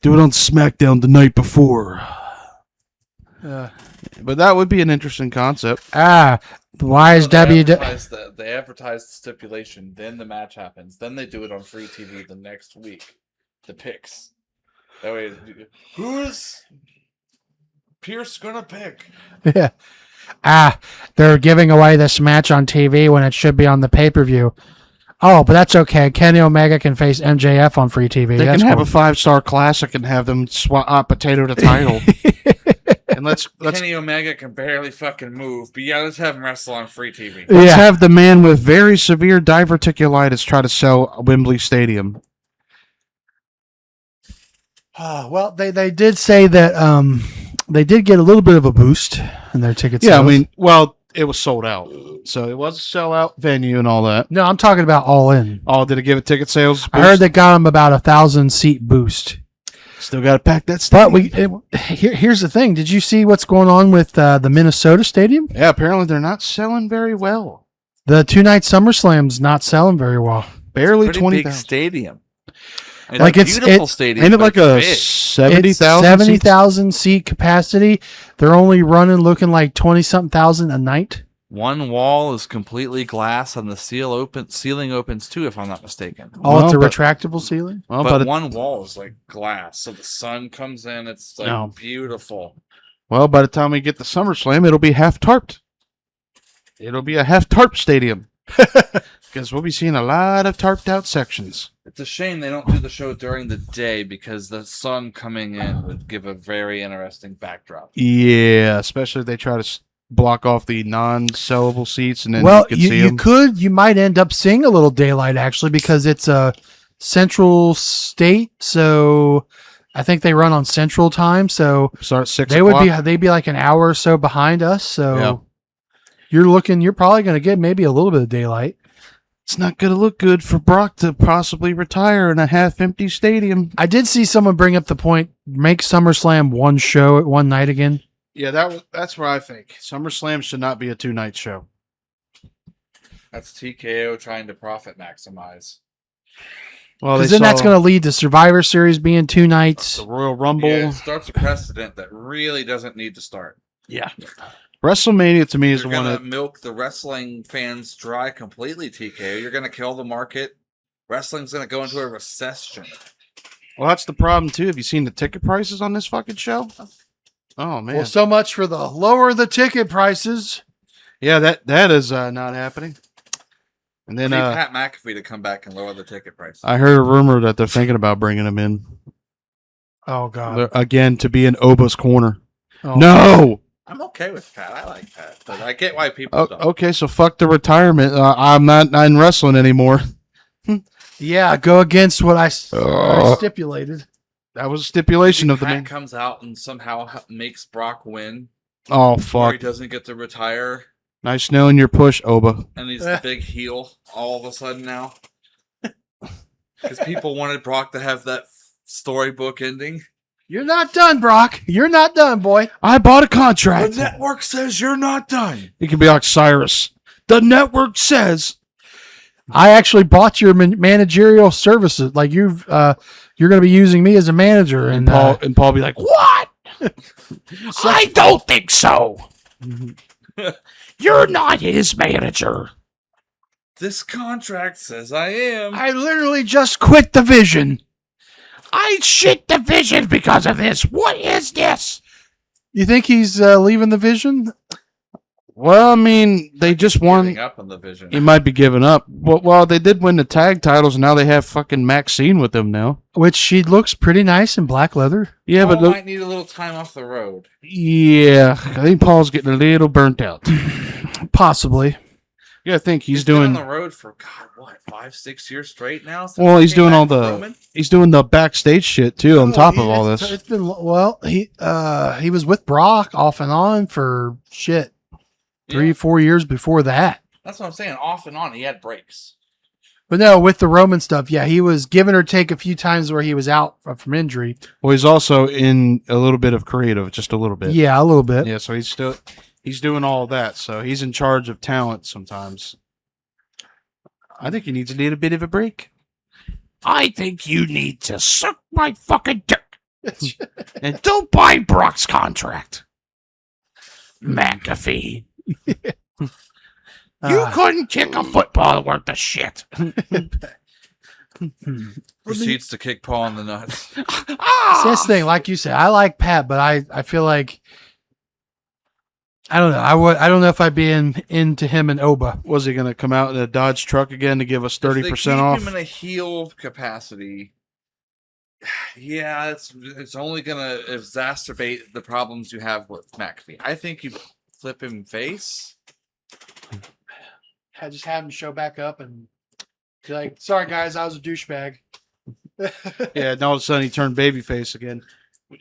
Do it on SmackDown the night before. But that would be an interesting concept. Why is They WWE? advertise the stipulation, then the match happens, then they do it on free TV the next week. The picks. That way, who's Pierce gonna pick? Yeah. They're giving away this match on TV when it should be on the pay-per-view. Oh, but that's okay. Kenny Omega can face MJF on free TV. They That's can have cool. a 5-star classic and have them swap potato to title. And let's Kenny Omega can barely fucking move, but yeah, let's have him wrestle on free TV. Yeah. have the man with very severe diverticulitis try to sell Wembley Stadium. Well, they did say that they did get a little bit of a boost in their ticket sales. Yeah, I mean, well, it was sold out, so it was a sellout venue and all that. No, I'm talking about All In. Oh, did it give it ticket sales? I heard they got them about 1,000 seat boost. Still got to pack that But stadium. here's the thing. Did you see what's going on with the Minnesota Stadium? Yeah, apparently they're not selling very well. The 2-night SummerSlam's not selling very well. Barely Pretty 20,000. big stadium. And Like, a it's- beautiful stadium. Ain't it but like it's a big. 70,000? 70,000 seat capacity. They're only running looking like 20-something thousand a night. One wall is completely glass, and the ceiling opens too, if I'm not mistaken. Oh, Well, it's a but- retractable ceiling? Well, But but one wall is like glass, so the sun comes in. It's like No. beautiful. well, by the time we get to SummerSlam, it'll be half tarped. It'll be a half tarp stadium. Because we'll be seeing a lot of tarped out sections. It's a shame they don't do the show during the day because the sun coming in would give a very interesting backdrop. Yeah, especially if they try to block off the non-sellable seats, and then Well, you can see them. you might end up seeing a little daylight actually because it's a central state. So I think they run on central time. So Start at 6 they o'clock. they'd be like an hour or so behind us. So Yeah. you're probably going to get maybe a little bit of daylight. It's not going to look good for Brock to possibly retire in a half-empty stadium. I did see someone bring up the point, make SummerSlam one show at one night again. Yeah, that's what I think. SummerSlam should not be a 2-night show. That's TKO trying to profit maximize. Well, Because then that's going to lead to Survivor Series being 2 nights. the Royal Rumble. Yeah, it starts a precedent that really doesn't need to start. Yeah. WrestleMania to me is You're the one gonna that milk the wrestling fans dry completely, TKO. You're gonna kill the market. Wrestling's gonna go into a recession. well, that's the problem too. Have you seen the ticket prices on this fucking show? Oh man. Well, so much for the lower the ticket prices. Yeah, that is not happening. And I then need Pat McAfee to come back and lower the ticket price. I heard a rumor that they're thinking about bringing him in Oh, God. again to be in Oba's corner. Oh. No. I'm okay with Pat. I like Pat, but I get why people Oh, don't. okay, so fuck the retirement. I'm not in wrestling anymore. Yeah, go against what I Oh. stipulated. That was a stipulation of the Pat man. comes out and somehow makes Brock win, Oh or fuck! he doesn't get to retire, Nice knowing your push, Oba. and he's the big heel all of a sudden now. Because people wanted Brock to have that storybook ending. You're not done, Brock. You're not done, boy. I bought a The contract. network says you're not done. He could be like Cyrus. The network says. I actually bought your managerial services. Like you're going to be using me as a manager. And Paul be like, What? I don't think so. You're not his manager. This contract says I am. I literally just quit the Vision. I shit the Vision because of this. What is this? You think he's leaving the Vision? well, I mean, they just won. Giving up on the Vision. He might be giving up. Well, they did win the tag titles, and now they have fucking Maxine with them now. Which she looks pretty nice in black leather. Yeah, Paul but look, might need a little time off the road. yeah, I think Paul's getting a little burnt out. Possibly. Yeah, I think he's been doing. on the road for God, what, 5-6 years straight now? since Well, he he's came doing back all from the Roman? he's doing the backstage shit too. On top of all this, It's been, well, he was with Brock off and on for shit. 3-4 years before that. That's what I'm saying. Off and on, he had breaks. But no, with the Roman stuff, yeah, he was give or take a few times where he was out from injury. well, he's also in a little bit of creative, just a little bit. Yeah, a little bit. Yeah, so he's doing all that. So he's in charge of talent sometimes. I think he needs to need a bit of a break. I think you need to suck my fucking dick. And don't buy Brock's contract. McAfee. You couldn't kick a football worth of shit. Proceeds to kick Paul in the nuts. See, that's the thing, like you said, I like Pat, but I feel like I don't know. I don't know if I'd be into him and Oba. Was he going to come out in a Dodge truck again to give us 30% If they keep off? him in a heel capacity, yeah, it's only gonna exacerbate the problems you have with McAfee. I think you flip him face. I just have him show back up and be like, sorry guys, I was a douchebag. Yeah, and all of a sudden he turned babyface again.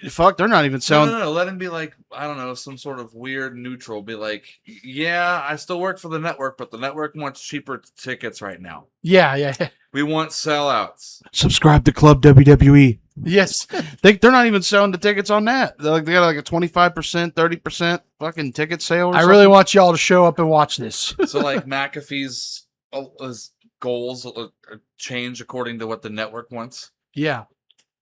Fuck, they're not even selling. No. Let him be like, I don't know, some sort of weird neutral. Be like, yeah, I still work for the network, but the network wants cheaper tickets right now. Yeah. We want sellouts. Subscribe to Club WWE. Yes. They're not even selling the tickets on that. They got like a 25%, 30% fucking ticket sale. Or I something. really want y'all to show up and watch this. So like McAfee's his goals change according to what the network wants. Yeah.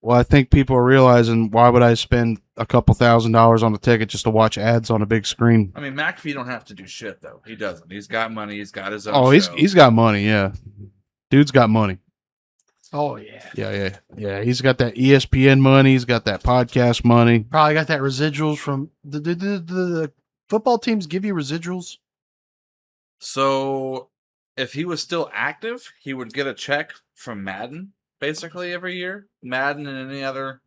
Well, I think people are realizing, why would I spend a couple $1,000s on a ticket just to watch ads on a big screen? I mean, McAfee don't have to do shit though. He doesn't. He's got money. He's got his own. Oh, show. he's got money. Yeah, dude's got money. Oh yeah. Yeah. He's got that ESPN money. He's got that podcast money. Probably got that residuals from the football teams give you residuals. So if he was still active, he would get a check from Madden basically every year. Madden and any other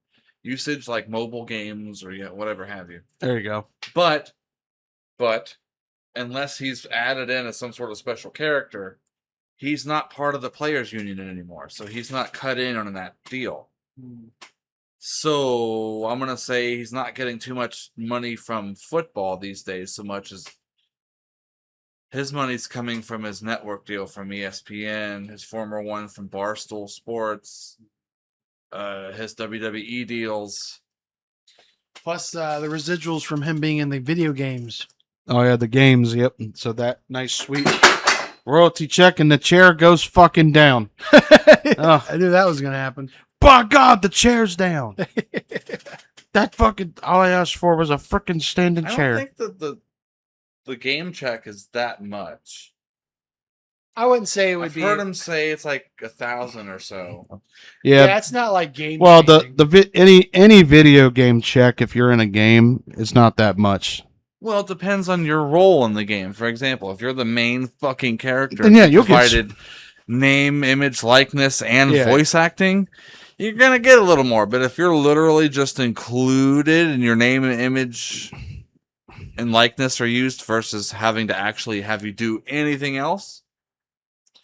usage like mobile games or whatever have you. There you go. But unless he's added in as some sort of special character, he's not part of the players union anymore. So he's not cut in on that deal. So I'm gonna say he's not getting too much money from football these days, so much as his money's coming from his network deal from ESPN, his former one from Barstool Sports, his WWE deals. Plus the residuals from him being in the video games. Oh yeah, the games. Yep. So that nice sweet royalty check, and the chair goes fucking down. I knew that was gonna happen. By God, the chair's down. That fucking, all I asked for was a freaking standing I chair. don't think that the game check is that much. I wouldn't say it would I've be. heard him say it's like 1,000 or so. Yeah. it's not like game. Well, changing. any video game check, if you're in a game, it's not that much. Well, it depends on your role in the game. For example, if you're the main fucking character, Then yeah, you'll get provided name, image, likeness, and Yeah. voice acting, you're gonna get a little more. But if you're literally just included and your name and image and likeness are used versus having to actually have you do anything else,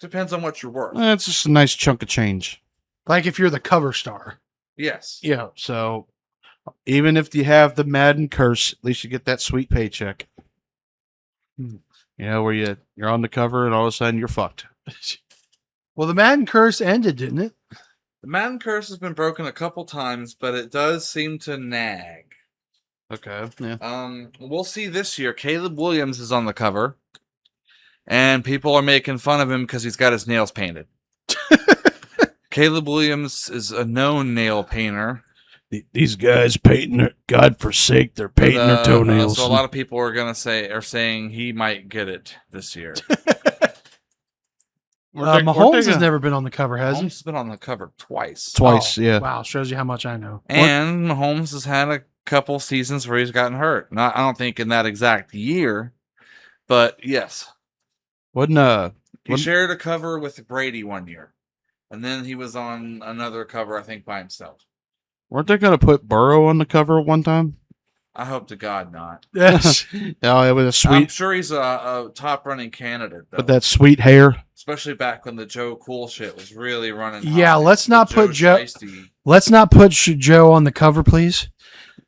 depends on what you're worth. It's just a nice chunk of change. Like if you're the cover star. Yes. Yeah. So even if you have the Madden curse, at least you get that sweet paycheck. You know, where you're on the cover and all of a sudden you're fucked. Well, the Madden curse ended, didn't it? The Madden curse has been broken a couple times, but it does seem to nag. Okay. Yeah. We'll see this year. Caleb Williams is on the cover, and people are making fun of him because he's got his nails painted. Caleb Williams is a known nail painter. These guys painting, God forsake, they're painting their toenails. So a lot of people are saying he might get it this year. Mahomes has never been on the cover, has he? Mahomes has been on the cover twice. Twice, yeah. Wow, shows you how much I know. And Mahomes has had a couple seasons where he's gotten hurt. Not, I don't think in that exact year, but yes. He shared a cover with Brady one year, and then he was on another cover, I think, by himself. Weren't they going to put Burrow on the cover one time? I hope to God not. Yes. Oh, it was a sweet. I'm sure he's a top running candidate, though. With that sweet hair. Especially back when the Joe Cool shit was really running. Yeah, high. let's not put Joe. Shiesty. Let's not put Joe on the cover, please.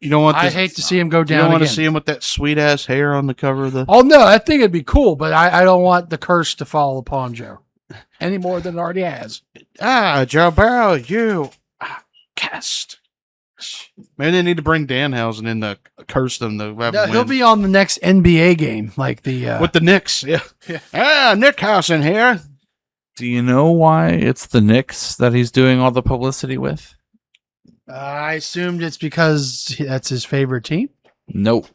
You don't want. I hate to see him go You down. don't want to again. see him with that sweet ass hair on the cover of the. Oh no, I think it'd be cool, but I don't want the curse to fall upon Joe any more than it already has. Joe Burrow, you cast. Maybe they need to bring Danhausen in to curse them to have No, him he'll win. be on the next NBA game, like the With the Knicks. Yeah. Nick House in here. Do you know why it's the Knicks that he's doing all the publicity with? I assumed it's because that's his favorite team. Nope.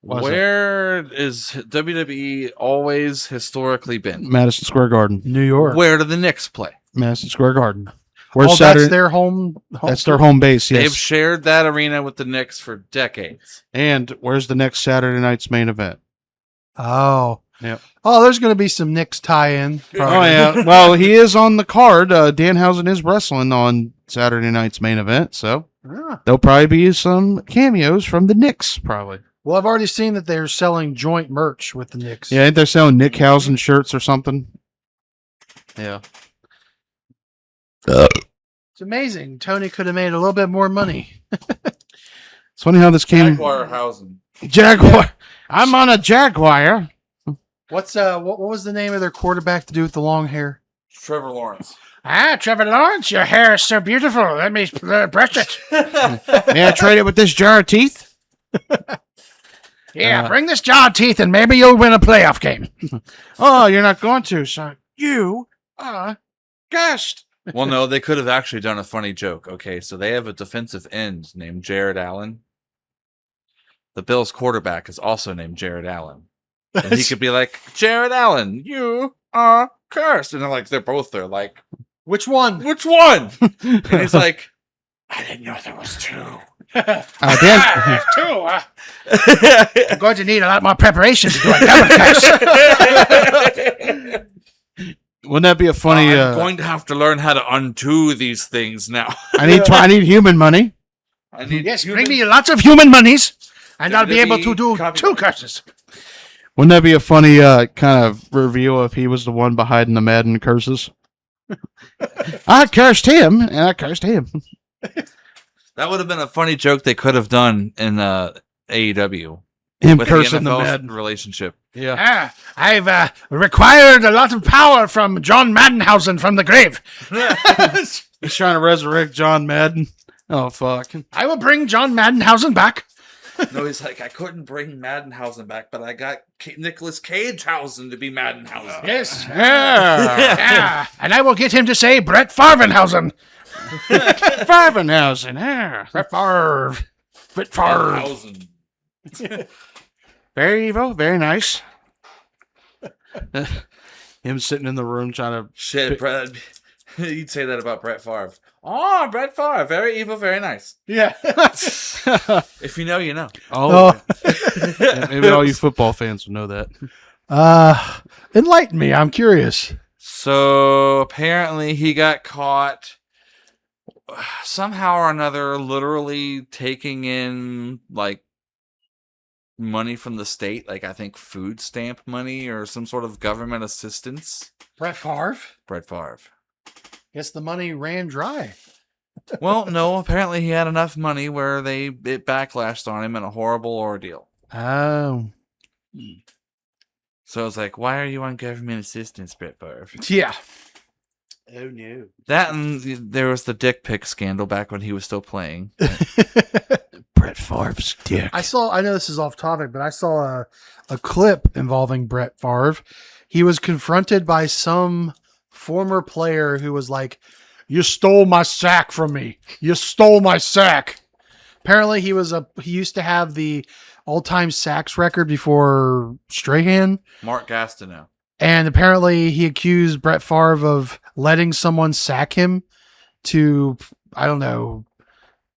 Why is Where is WWE always historically been? Madison Square Garden. New York. Where do the Knicks play? Madison Square Garden. Where's That's Saturday? their home. That's their home base. They've Yes. shared that arena with the Knicks for decades. And where's the next Saturday night's main event? Oh. Yep. Oh, there's going to be some Knicks tie-in. probably. Oh yeah. Well, he is on the card. Danhausen is wrestling on Saturday night's main event, so Ah. there'll probably be some cameos from the Knicks. Probably. Well, I've already seen that they're selling joint merch with the Knicks. Yeah, ain't they selling Nick Hausen shirts or something? Yeah. It's amazing. Tony could have made a little bit more money. It's funny how this came. Jaguarhausen. Jaguar. I'm on a Jaguar. What was the name of their quarterback to do with the long hair? Trevor Lawrence. Ah, Trevor Lawrence, your hair is so beautiful. Let me brush it. May I trade it with this jar of teeth? Yeah, bring this jar of teeth and maybe you'll win a playoff game. Oh, you're not going to, son. You are gassed. Well, no, they could have actually done a funny joke. Okay, so they have a defensive end named Jared Allen. The Bills' quarterback is also named Jared Allen. And he could be like, Jared Allen, you are cursed. And they're both there, like, Which one? which one? And he's like, I didn't know there was two. Dan, Two. I'm going to need a lot more preparation to do a double curse. wouldn't that be a funny? I'm going to have to learn how to undo these things now. I need human money. I need Yes, bring me lots of human monies, and I'll be able to WWE do copyright. two curses. Wouldn't that be a funny kind of reveal if he was the one behind the Madden curses? I cursed him, and I cursed him. That would have been a funny joke they could have done in AEW Him with cursing the the NFL Madden. relationship. Yeah. I've required a lot of power from John Maddenhausen from the grave. He's trying to resurrect John Madden. Oh fuck. I will bring John Maddenhausen back. No, he's like, I couldn't bring Maddenhausen back, but I got Nicholas Cagehausen to be Maddenhausen. Yes. Yeah. Yeah. And I will get him to say Brett Farvenhausen. Farbenhausen. Yeah. Brett Favre. Brett Favre. Maddenhausen. Very evil. Very nice. Him sitting in the room trying to. Shit, Brett. You'd say that about Brett Favre. Oh, Brett Favre. Very evil, very nice. Yeah. If you know, you know. Oh. Yeah, maybe all you football fans will know that. Enlighten me. I'm curious. So apparently he got caught somehow or another literally taking in like money from the state, like I think food stamp money or some sort of government assistance. Brett Favre. Brett Favre. Guess the money ran dry. Well, no, apparently he had enough money where it backlashed on him in a horrible ordeal. Oh. So it's like, why are you on government assistance, Brett Favre? Yeah. Oh no. That and there was the dick pic scandal back when he was still playing. Brett Favre's dick. I know this is off topic, but I saw a clip involving Brett Favre. He was confronted by some former player who was like, "You stole my sack from me. You stole my sack." Apparently he used to have the all-time sacks record before Strahan. Mark Gastineau. And apparently he accused Brett Favre of letting someone sack him to, I don't know,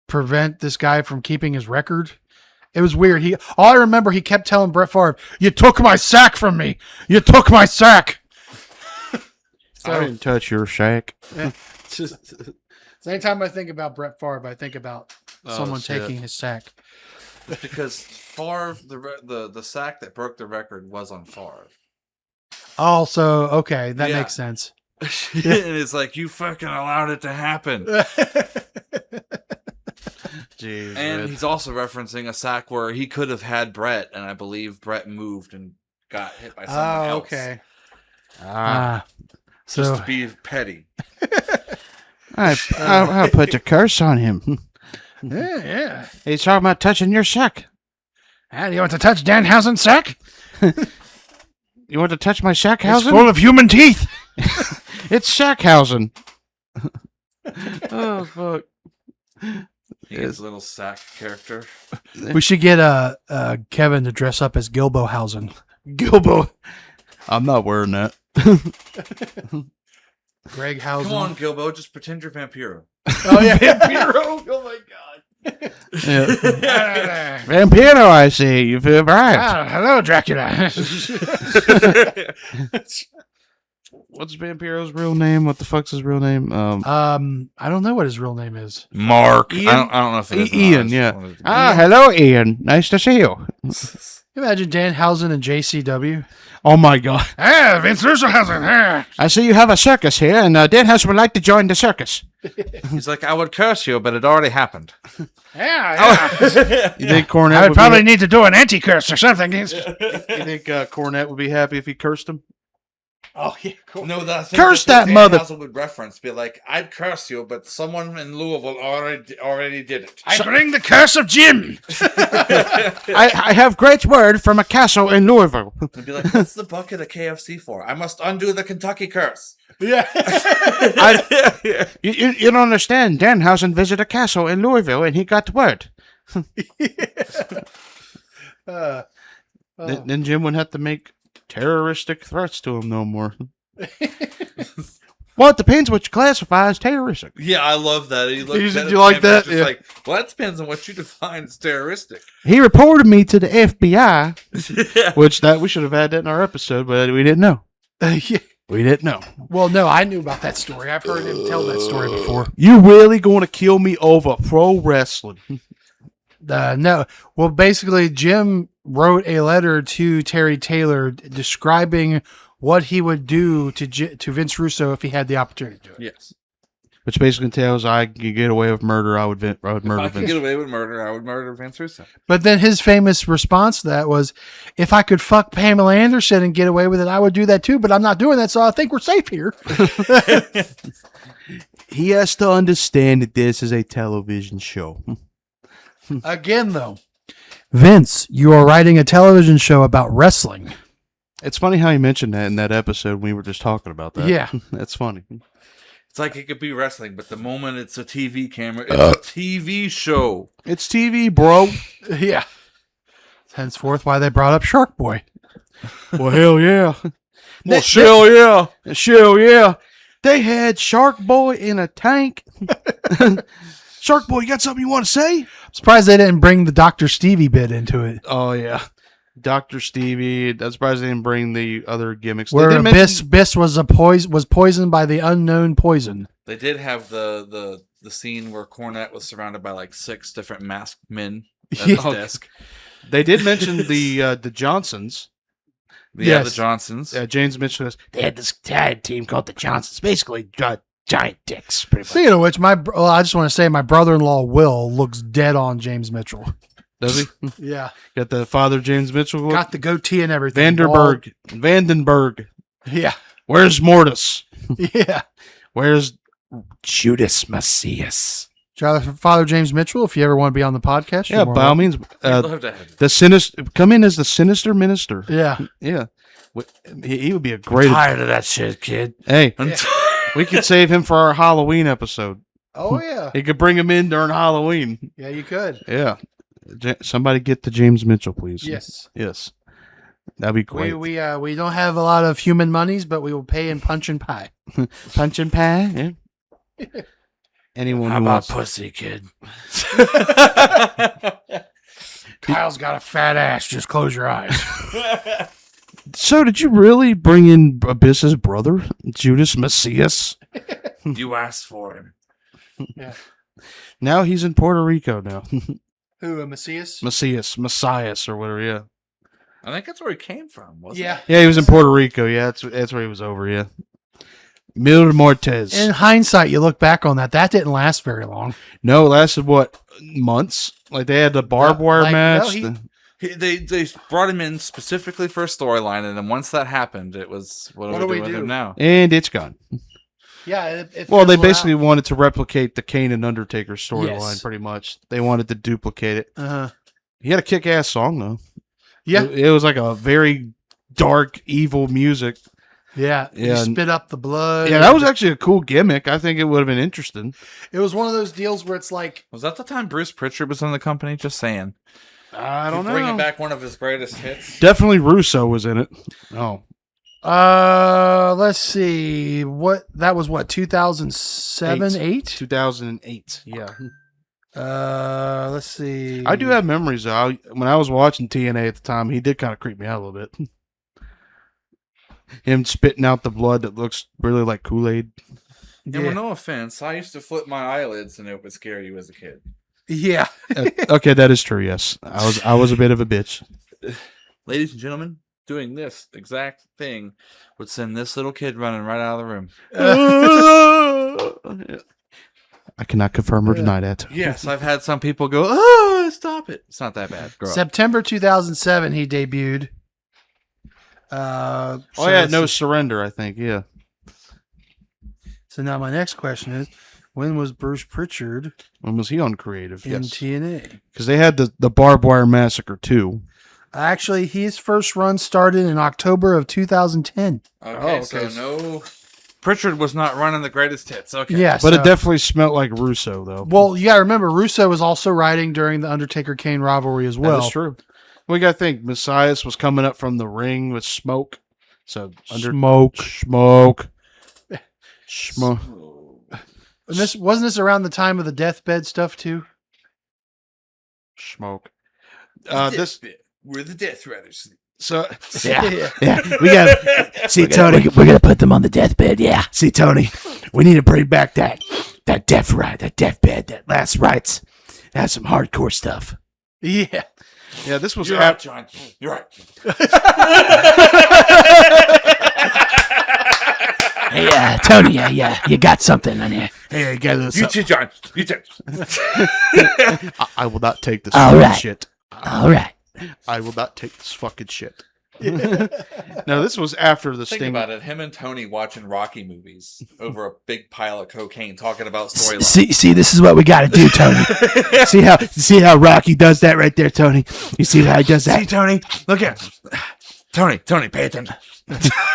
prevent this guy from keeping his record. It was weird. All I remember, he kept telling Brett Favre, "You took my sack from me. You took my sack." I didn't touch your shack. So anytime I think about Brett Favre, I think about someone shit. taking his sack. Because Favre, the sack that broke the record was on Favre. Also, okay, that Yeah. makes sense. And it's like, you fucking allowed it to happen. Jeez, And man. he's also referencing a sack where he could have had Brett, and I believe Brett moved and got hit by someone else. Okay. Just So to be petty. I'll put the curse on him. Yeah. He's talking about touching your sack. And you want to touch Danhausen's sack? You want to touch my It's Shackhausen? full of human teeth. It's Shackhausen. Oh, fuck. He is a little sack character. we should get Kevin to dress up as Gilbohausen. Gilbo. I'm not wearing that. Greg Housen. Come on, Gilbo, just pretend you're Vampiro. Oh yeah, Vampiro. Oh my god. Vampiro, I see. You've arrived. Hello, Dracula. What's Vampiro's real name? What the fuck's his real name? I don't know what his real name is. Mark. Ian? I don't know if it is. Ian, yeah. Hello, Ian. Nice to see you. Imagine Danhausen and JCW. Oh my god. Vince Russo has I see you have a circus here, and Danhausen would like to join the circus. He's like, I would curse you, but it already happened. Yeah. You think Cornette I would probably need to do an anti-curse or something. You think Cornette would be happy if he cursed him? Oh yeah, cool. No, that's Curse that mother- would reference be like, I'd curse you, but someone in Louisville already did it. I bring the curse of Jim. I have great word from a castle in Louisville. And be like, what's the bucket of KFC for? I must undo the Kentucky curse. Yeah. You don't understand. Danhausen visited a castle in Louisville, and he got word. Then Jim wouldn't have to make terroristic threats to him no more. Well, it depends what you classify as terroristic. Yeah, I love that. He looked Did at you him like and that? was just Yeah. like, well, that depends on what you define as terroristic. He reported me to the FBI, which that we should have had that in our episode, but we didn't know. Yeah. We didn't know. Well, no, I knew about that story. I've heard him tell that story before. You really going to kill me over pro wrestling? No. Well, basically, Jim wrote a letter to Terry Taylor describing what he would do to Vince Russo if he had the opportunity to do it. Yes. Which basically tells I could get away with murder, I would murder If I could Vince. get away with murder, I would murder Vince Russo. But then his famous response to that was, if I could fuck Pamela Anderson and get away with it, I would do that too, but I'm not doing that, so I think we're safe here. He has to understand that this is a television show. Again, though, Vince, you are writing a television show about wrestling. It's funny how you mentioned that in that episode we were just talking about that. Yeah. That's funny. It's like it could be wrestling, but the moment it's a TV camera, it's a TV show. It's TV, bro. Yeah. Henceforth, why they brought up Shark Boy. Well, hell yeah. Well, hell yeah. Hell yeah. They had Shark Boy in a tank. Shark Boy, you got something you want to say? I'm surprised they didn't bring the Dr. Stevie bit into it. Oh, yeah. Dr. Stevie. I'm surprised they didn't bring the other gimmicks. Where They did Biss was poisoned by the unknown poison. They did have the scene where Cornette was surrounded by like 6 different masked men at his desk. They did mention the Johnsons. Yeah, Yes. the Johnsons. James Mitchell goes, They had this tag team called the Johnsons, basically giant dicks, pretty much. Speaking of which, I just want to say my brother-in-law Will looks dead on James Mitchell. does he? Yeah, Got the father James Mitchell look? got the goatee and everything. Vandenberg. Yeah, Where's Mortis? yeah. Where's Judas Macias. Father James Mitchell, if you ever want to be on the podcast, yeah? you're more By all welcome. means, I'd love to have the sinister come in as the sinister minister. Yeah, Yeah, he would be a great. Tired of that shit, kid. Hey, it. we could save him for our Halloween episode. oh yeah, He could bring him in during Halloween. yeah. You could. Yeah, somebody get to James Mitchell, please. Yes, Yes, that'd be great. we don't have a lot of human monies, but we will pay in punch and pie. Punch and pie. Yeah. Anyone How who about wants. pussy, kid? Kyle's got a fat ass. Just close your eyes. So, did you really bring in Abyss's brother, Judas Macias? You asked for him. Now he's in Puerto Rico now. Who, Macias? Messias, or whatever. Yeah, I think that's where he came from, wasn't Yeah. yeah, he was in Puerto Rico. Yeah, that's where he was over. Yeah, Mil Mortez. In hindsight, you look back on that. That didn't last very long. No, it lasted what, months? Like they had the barbed wire Like, match. no, They brought him in specifically for a storyline, and then once that happened, it was what do we do with him now? and it's gone. Yeah. It Well, they fizzled basically out. wanted to replicate the Kane and Undertaker storyline, Yes. pretty much. They wanted to duplicate it. Uh-huh. He had a kick-ass song though. Yeah. It was like a very dark, evil music. Yeah. Yeah, You spit up the blood. Yeah, that was actually a cool gimmick. I think it would have been interesting. It was one of those deals where it's like, Was that the time Bruce Pritchard was in the company? Just saying. I don't know. Bringing back one of his greatest hits. Definitely Russo was in it. Oh, Let's see. That was 2007, 8? 2008. Yeah. Let's see. I do have memories though. When I was watching TNA at the time, he did kind of creep me out a little bit. Him spitting out the blood that looks really like Kool-Aid. Yeah. And with no offense, I used to flip my eyelids and it would scare you as a kid. Yeah. Okay, that is true. Yes, I was a bit of a bitch. Ladies and gentlemen, doing this exact thing would send this little kid running right out of the room. I cannot confirm or deny that. Yes, I've had some people go, "Oh, stop it! It's not that bad." Grow up. September 2007, he debuted. Oh yeah, no surrender. I think. Yeah. So now my next question is, when was Bruce Pritchard When was he on creative? in Yes, TNA? because they had the barbed wire massacre too. Actually, his first run started in October of 2010. Okay, so no, Pritchard was not running the greatest hits. Okay, Yes, But it definitely smelled like Russo though. well, you got to remember, Russo was also riding during the Undertaker-Kane rivalry as well. That is true. We got to think Messias was coming up from the ring with smoke. So smoke. And this wasn't this around the time of the deathbed stuff too. Smoke. We're the Death Riders. So Yeah. We got see Tony. We're gonna put them on the deathbed. Yeah. See Tony, we need to bring back that death ride, that deathbed, that last rites. That's some hardcore stuff. Yeah. yeah, this was You're right, John. You're right. Hey, Tony. Yeah. You got something on here. Hey, I got a little You too, John. You too. I will not take this All fucking right. shit. All right. I will not take this fucking shit. No, this was after the Think Sting. about it. Him and Tony watching Rocky movies over a big pile of cocaine, talking about storylines. See, this is what we got to do, Tony. see how Rocky does that right there, Tony. You see how he does that? See, Tony, look at Tony, pay attention.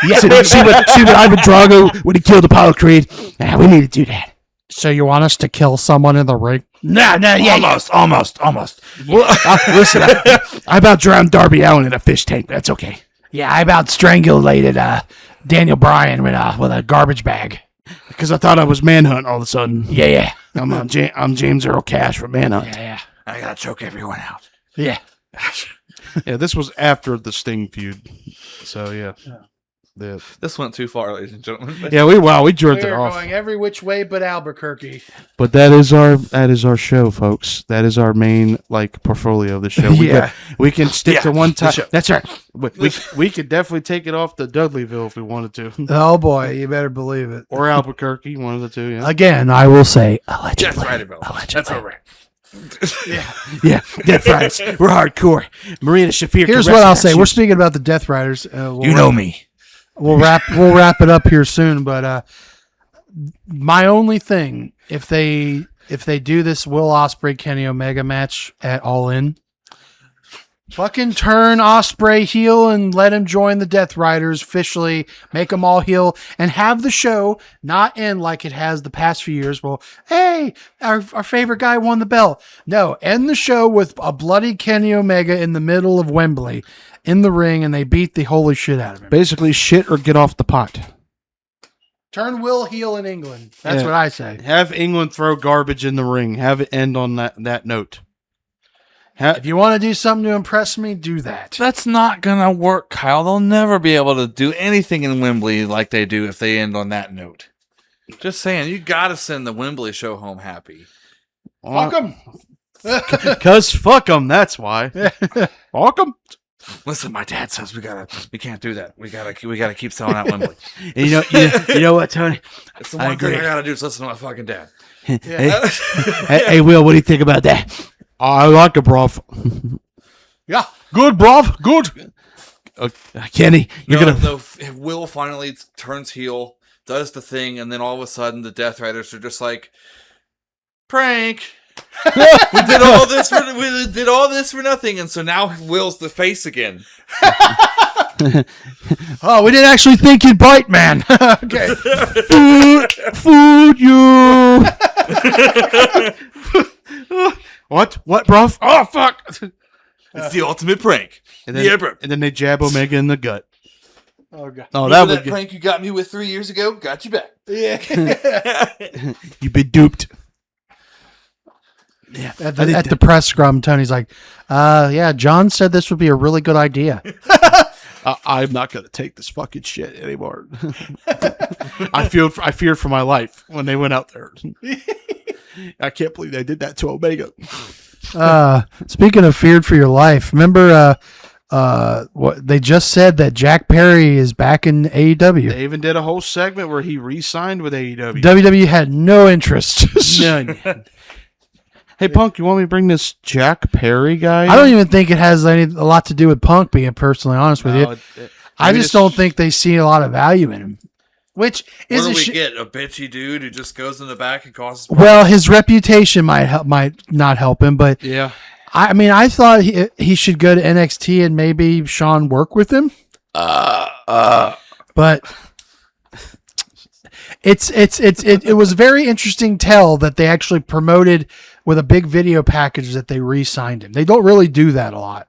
Yeah. See what Ivan Drago when he killed Apollo Creed. Yeah, we need to do that. So you want us to kill someone in the ring? No, yeah. Almost. Well, listen, I about drowned Darby Allin in a fish tank. That's okay. Yeah, I about strangulated Daniel Bryan with a garbage bag. Because I thought I was Manhunt all of a sudden. Yeah. I'm James Earl Cash from Manhunt. Yeah. I gotta choke everyone out. Yeah. Yeah, this was after the Sting feud. So yeah. This went too far, ladies and gentlemen. Yeah, we jerked it We're off. going every which way but Albuquerque. But that is our show, folks. That is our main portfolio of the show. We can stick to one time. That's right. We could definitely take it off to Dudleyville if we wanted to, Oh boy, you better believe it. or Albuquerque, one of the two. Yeah. Again, I will say Death allegedly. Rider Bill. That's all right. Yeah, Death Riders. We're hardcore. Marina Shafir. here's what I'll say. We're speaking about the Death Riders. You know me. We'll wrap it up here soon. But my only thing, if they do this Will Ospreay Kenny Omega match at All In, fucking turn Ospreay heel and let him join the Death Riders officially. Make them all heel and have the show not end like it has the past few years. Well, hey, our favorite guy won the belt. No, end the show with a bloody Kenny Omega in the middle of Wembley in the ring, and they beat the holy shit out of him. Basically, shit or get off the pot. Turn Will heel in England. That's what I say. Have England throw garbage in the ring. Have it end on that note. If you want to do something to impress me, do that. That's not gonna work, Kyle. They'll never be able to do anything in Wembley like they do if they end on that note. Just saying, you gotta send the Wembley show home happy. Fuck them. Cause fuck them. That's why. Fuck them. Listen, my dad says we can't do that. We gotta keep selling out Wembley. And you know what, Tony? It's the one agree. thing I gotta do is listen to my fucking dad. Hey, Will, what do you think about that? I like it, bruv. Yeah. Good, bruv. Good. Kenny, you're gonna. If Will finally turns heel, does the thing, and then all of a sudden the Death Riders are just like, prank. we did all this for nothing, and so now Will's the face again. Oh, we didn't actually think you'd bite, man. Okay. Food you. What, bruv? Oh fuck! It's the ultimate prank. And then, Yeah, bro. and then they jab Omega in the gut. Oh god. Oh, Remember that that would get, prank you got me with 3 years ago? Got you back. Yeah. you've been duped. Yeah. At the press scrum, Tony's like, yeah, John said this would be a really good idea. I'm not gonna take this fucking shit anymore. I feared for my life when they went out there. I can't believe they did that to Omega. Speaking of feared for your life, remember what they just said that Jack Perry is back in AEW. They even did a whole segment where he re-signed with AEW. WWE had no interest. None. Hey, Punk, you want me to bring this Jack Perry guy? I don't even think it has a lot to do with Punk, being personally honest with you. I just don't think they see a lot of value in him. Which is What do we get? A bitchy dude who just goes in the back and causes well, his reputation might not help him, but Yeah. I mean, I thought he should go to NXT and maybe Sean work with him. But it was very interesting tell that they actually promoted with a big video package that they re-signed him. They don't really do that a lot.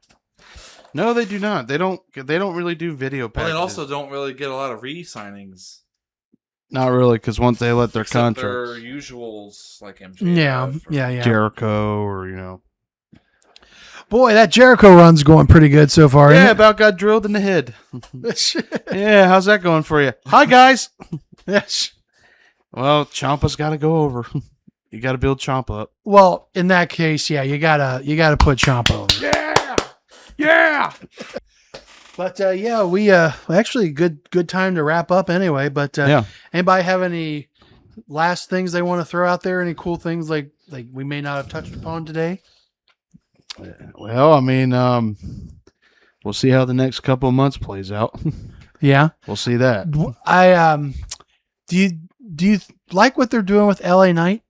No, they do not. They don't really do video Well, packages. they also don't really get a lot of re-signings. Not really, because once they let their Except contract, their usuals like MJF. Yeah. Jericho or Boy, that Jericho run's going pretty good so far. yeah, Isn't about got drilled in the head. it? Yeah, how's that going for you? Hi guys. Yes. Well, Ciampa's got to go over. You got to build Ciampa up. Well, in that case, yeah, you gotta put Ciampa over. Yeah. But yeah, we actually good time to wrap up anyway. But Yeah. anybody have any last things they want to throw out there? Any cool things like we may not have touched upon today? Well, I mean, we'll see how the next couple of months plays out. Yeah, We'll see that. do you like what they're doing with LA Knight?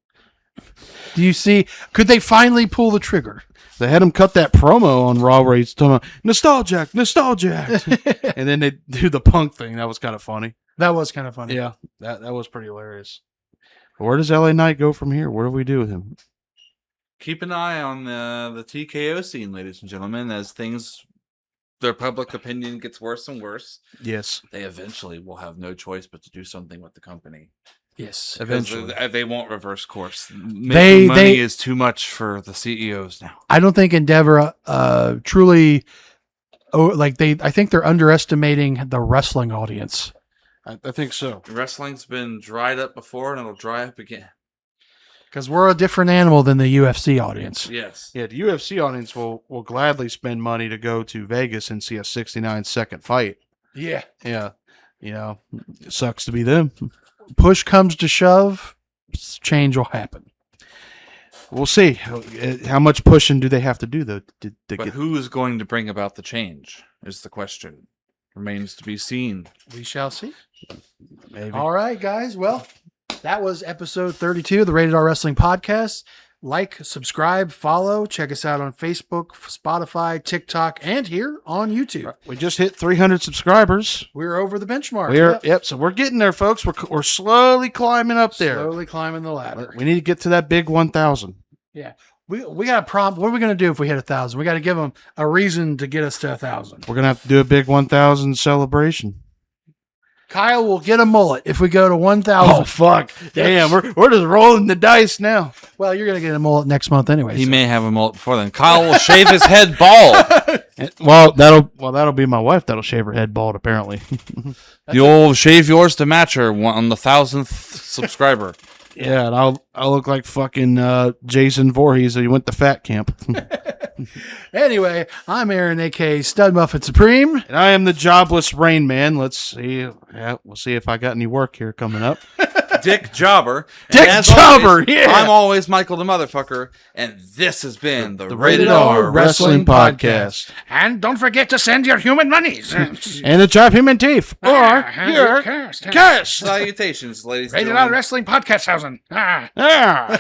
Do you see? Could they finally pull the trigger? They had him cut that promo on Raw where he's talking about nostalgic, and then they do the Punk thing. That was kind of funny. That was kind of funny. Yeah, that was pretty hilarious. Where does LA Knight go from here? What do we do with him? Keep an eye on the TKO scene, ladies and gentlemen, as their public opinion gets worse and worse. Yes, They eventually will have no choice but to do something with the company. Yes. eventually. They won't reverse course. Making money is too much for the CEOs now. I don't think Endeavor truly. I think they're underestimating the wrestling audience. I think so. Wrestling's been dried up before, and it'll dry up again. Because we're a different animal than the UFC audience. Yes. Yeah, the UFC audience will gladly spend money to go to Vegas and see a 69-second fight. Yeah. Yeah, it sucks to be them. Push comes to shove, change will happen. We'll see. How much pushing do they have to do, though? To But get... who is going to bring about the change is the question. Remains to be seen. We shall see. Maybe. All right, guys. Well, that was episode 32 of the Rated R Wrestling Podcast. Like, subscribe, follow. Check us out on Facebook, Spotify, TikTok, and here on YouTube. We just hit 300 subscribers. We're over the benchmark. Yep. So we're getting there, folks. We're slowly climbing up there. Slowly climbing the ladder. We need to get to that big 1,000. Yeah. We got a problem. What are we going to do if we hit 1,000? We got to give them a reason to get us to 1,000. We're gonna have to do a big 1,000 celebration. Kyle will get a mullet if we go to 1,000. Oh fuck! Damn, we're just rolling the dice now. Well, you're going to get a mullet next month anyway. He so. may have a mullet before then. Kyle will shave his head bald. Well, that'll be my wife. That'll shave her head bald. Apparently. You'll shave yours to match her on the 1,000th subscriber. Yeah, and I'll look like fucking Jason Voorhees. He went to fat camp. Anyway, I'm Aaron, a.k.a. Stud Muffin Supreme. And I am the jobless Rain Man. Let's see. Yeah, we'll see if I got any work here coming up. Dick Jobber. Dick And as Jobber, always, yeah. I'm always Michael the Motherfucker, and this has been the Rated R R Wrestling Wrestling Podcast. And don't forget to send your human monies. And the Jive Human Teeth. Or your Cursed. curse. Salutations, ladies and Rated R gentlemen. Wrestling Podcast 1,000. Ah.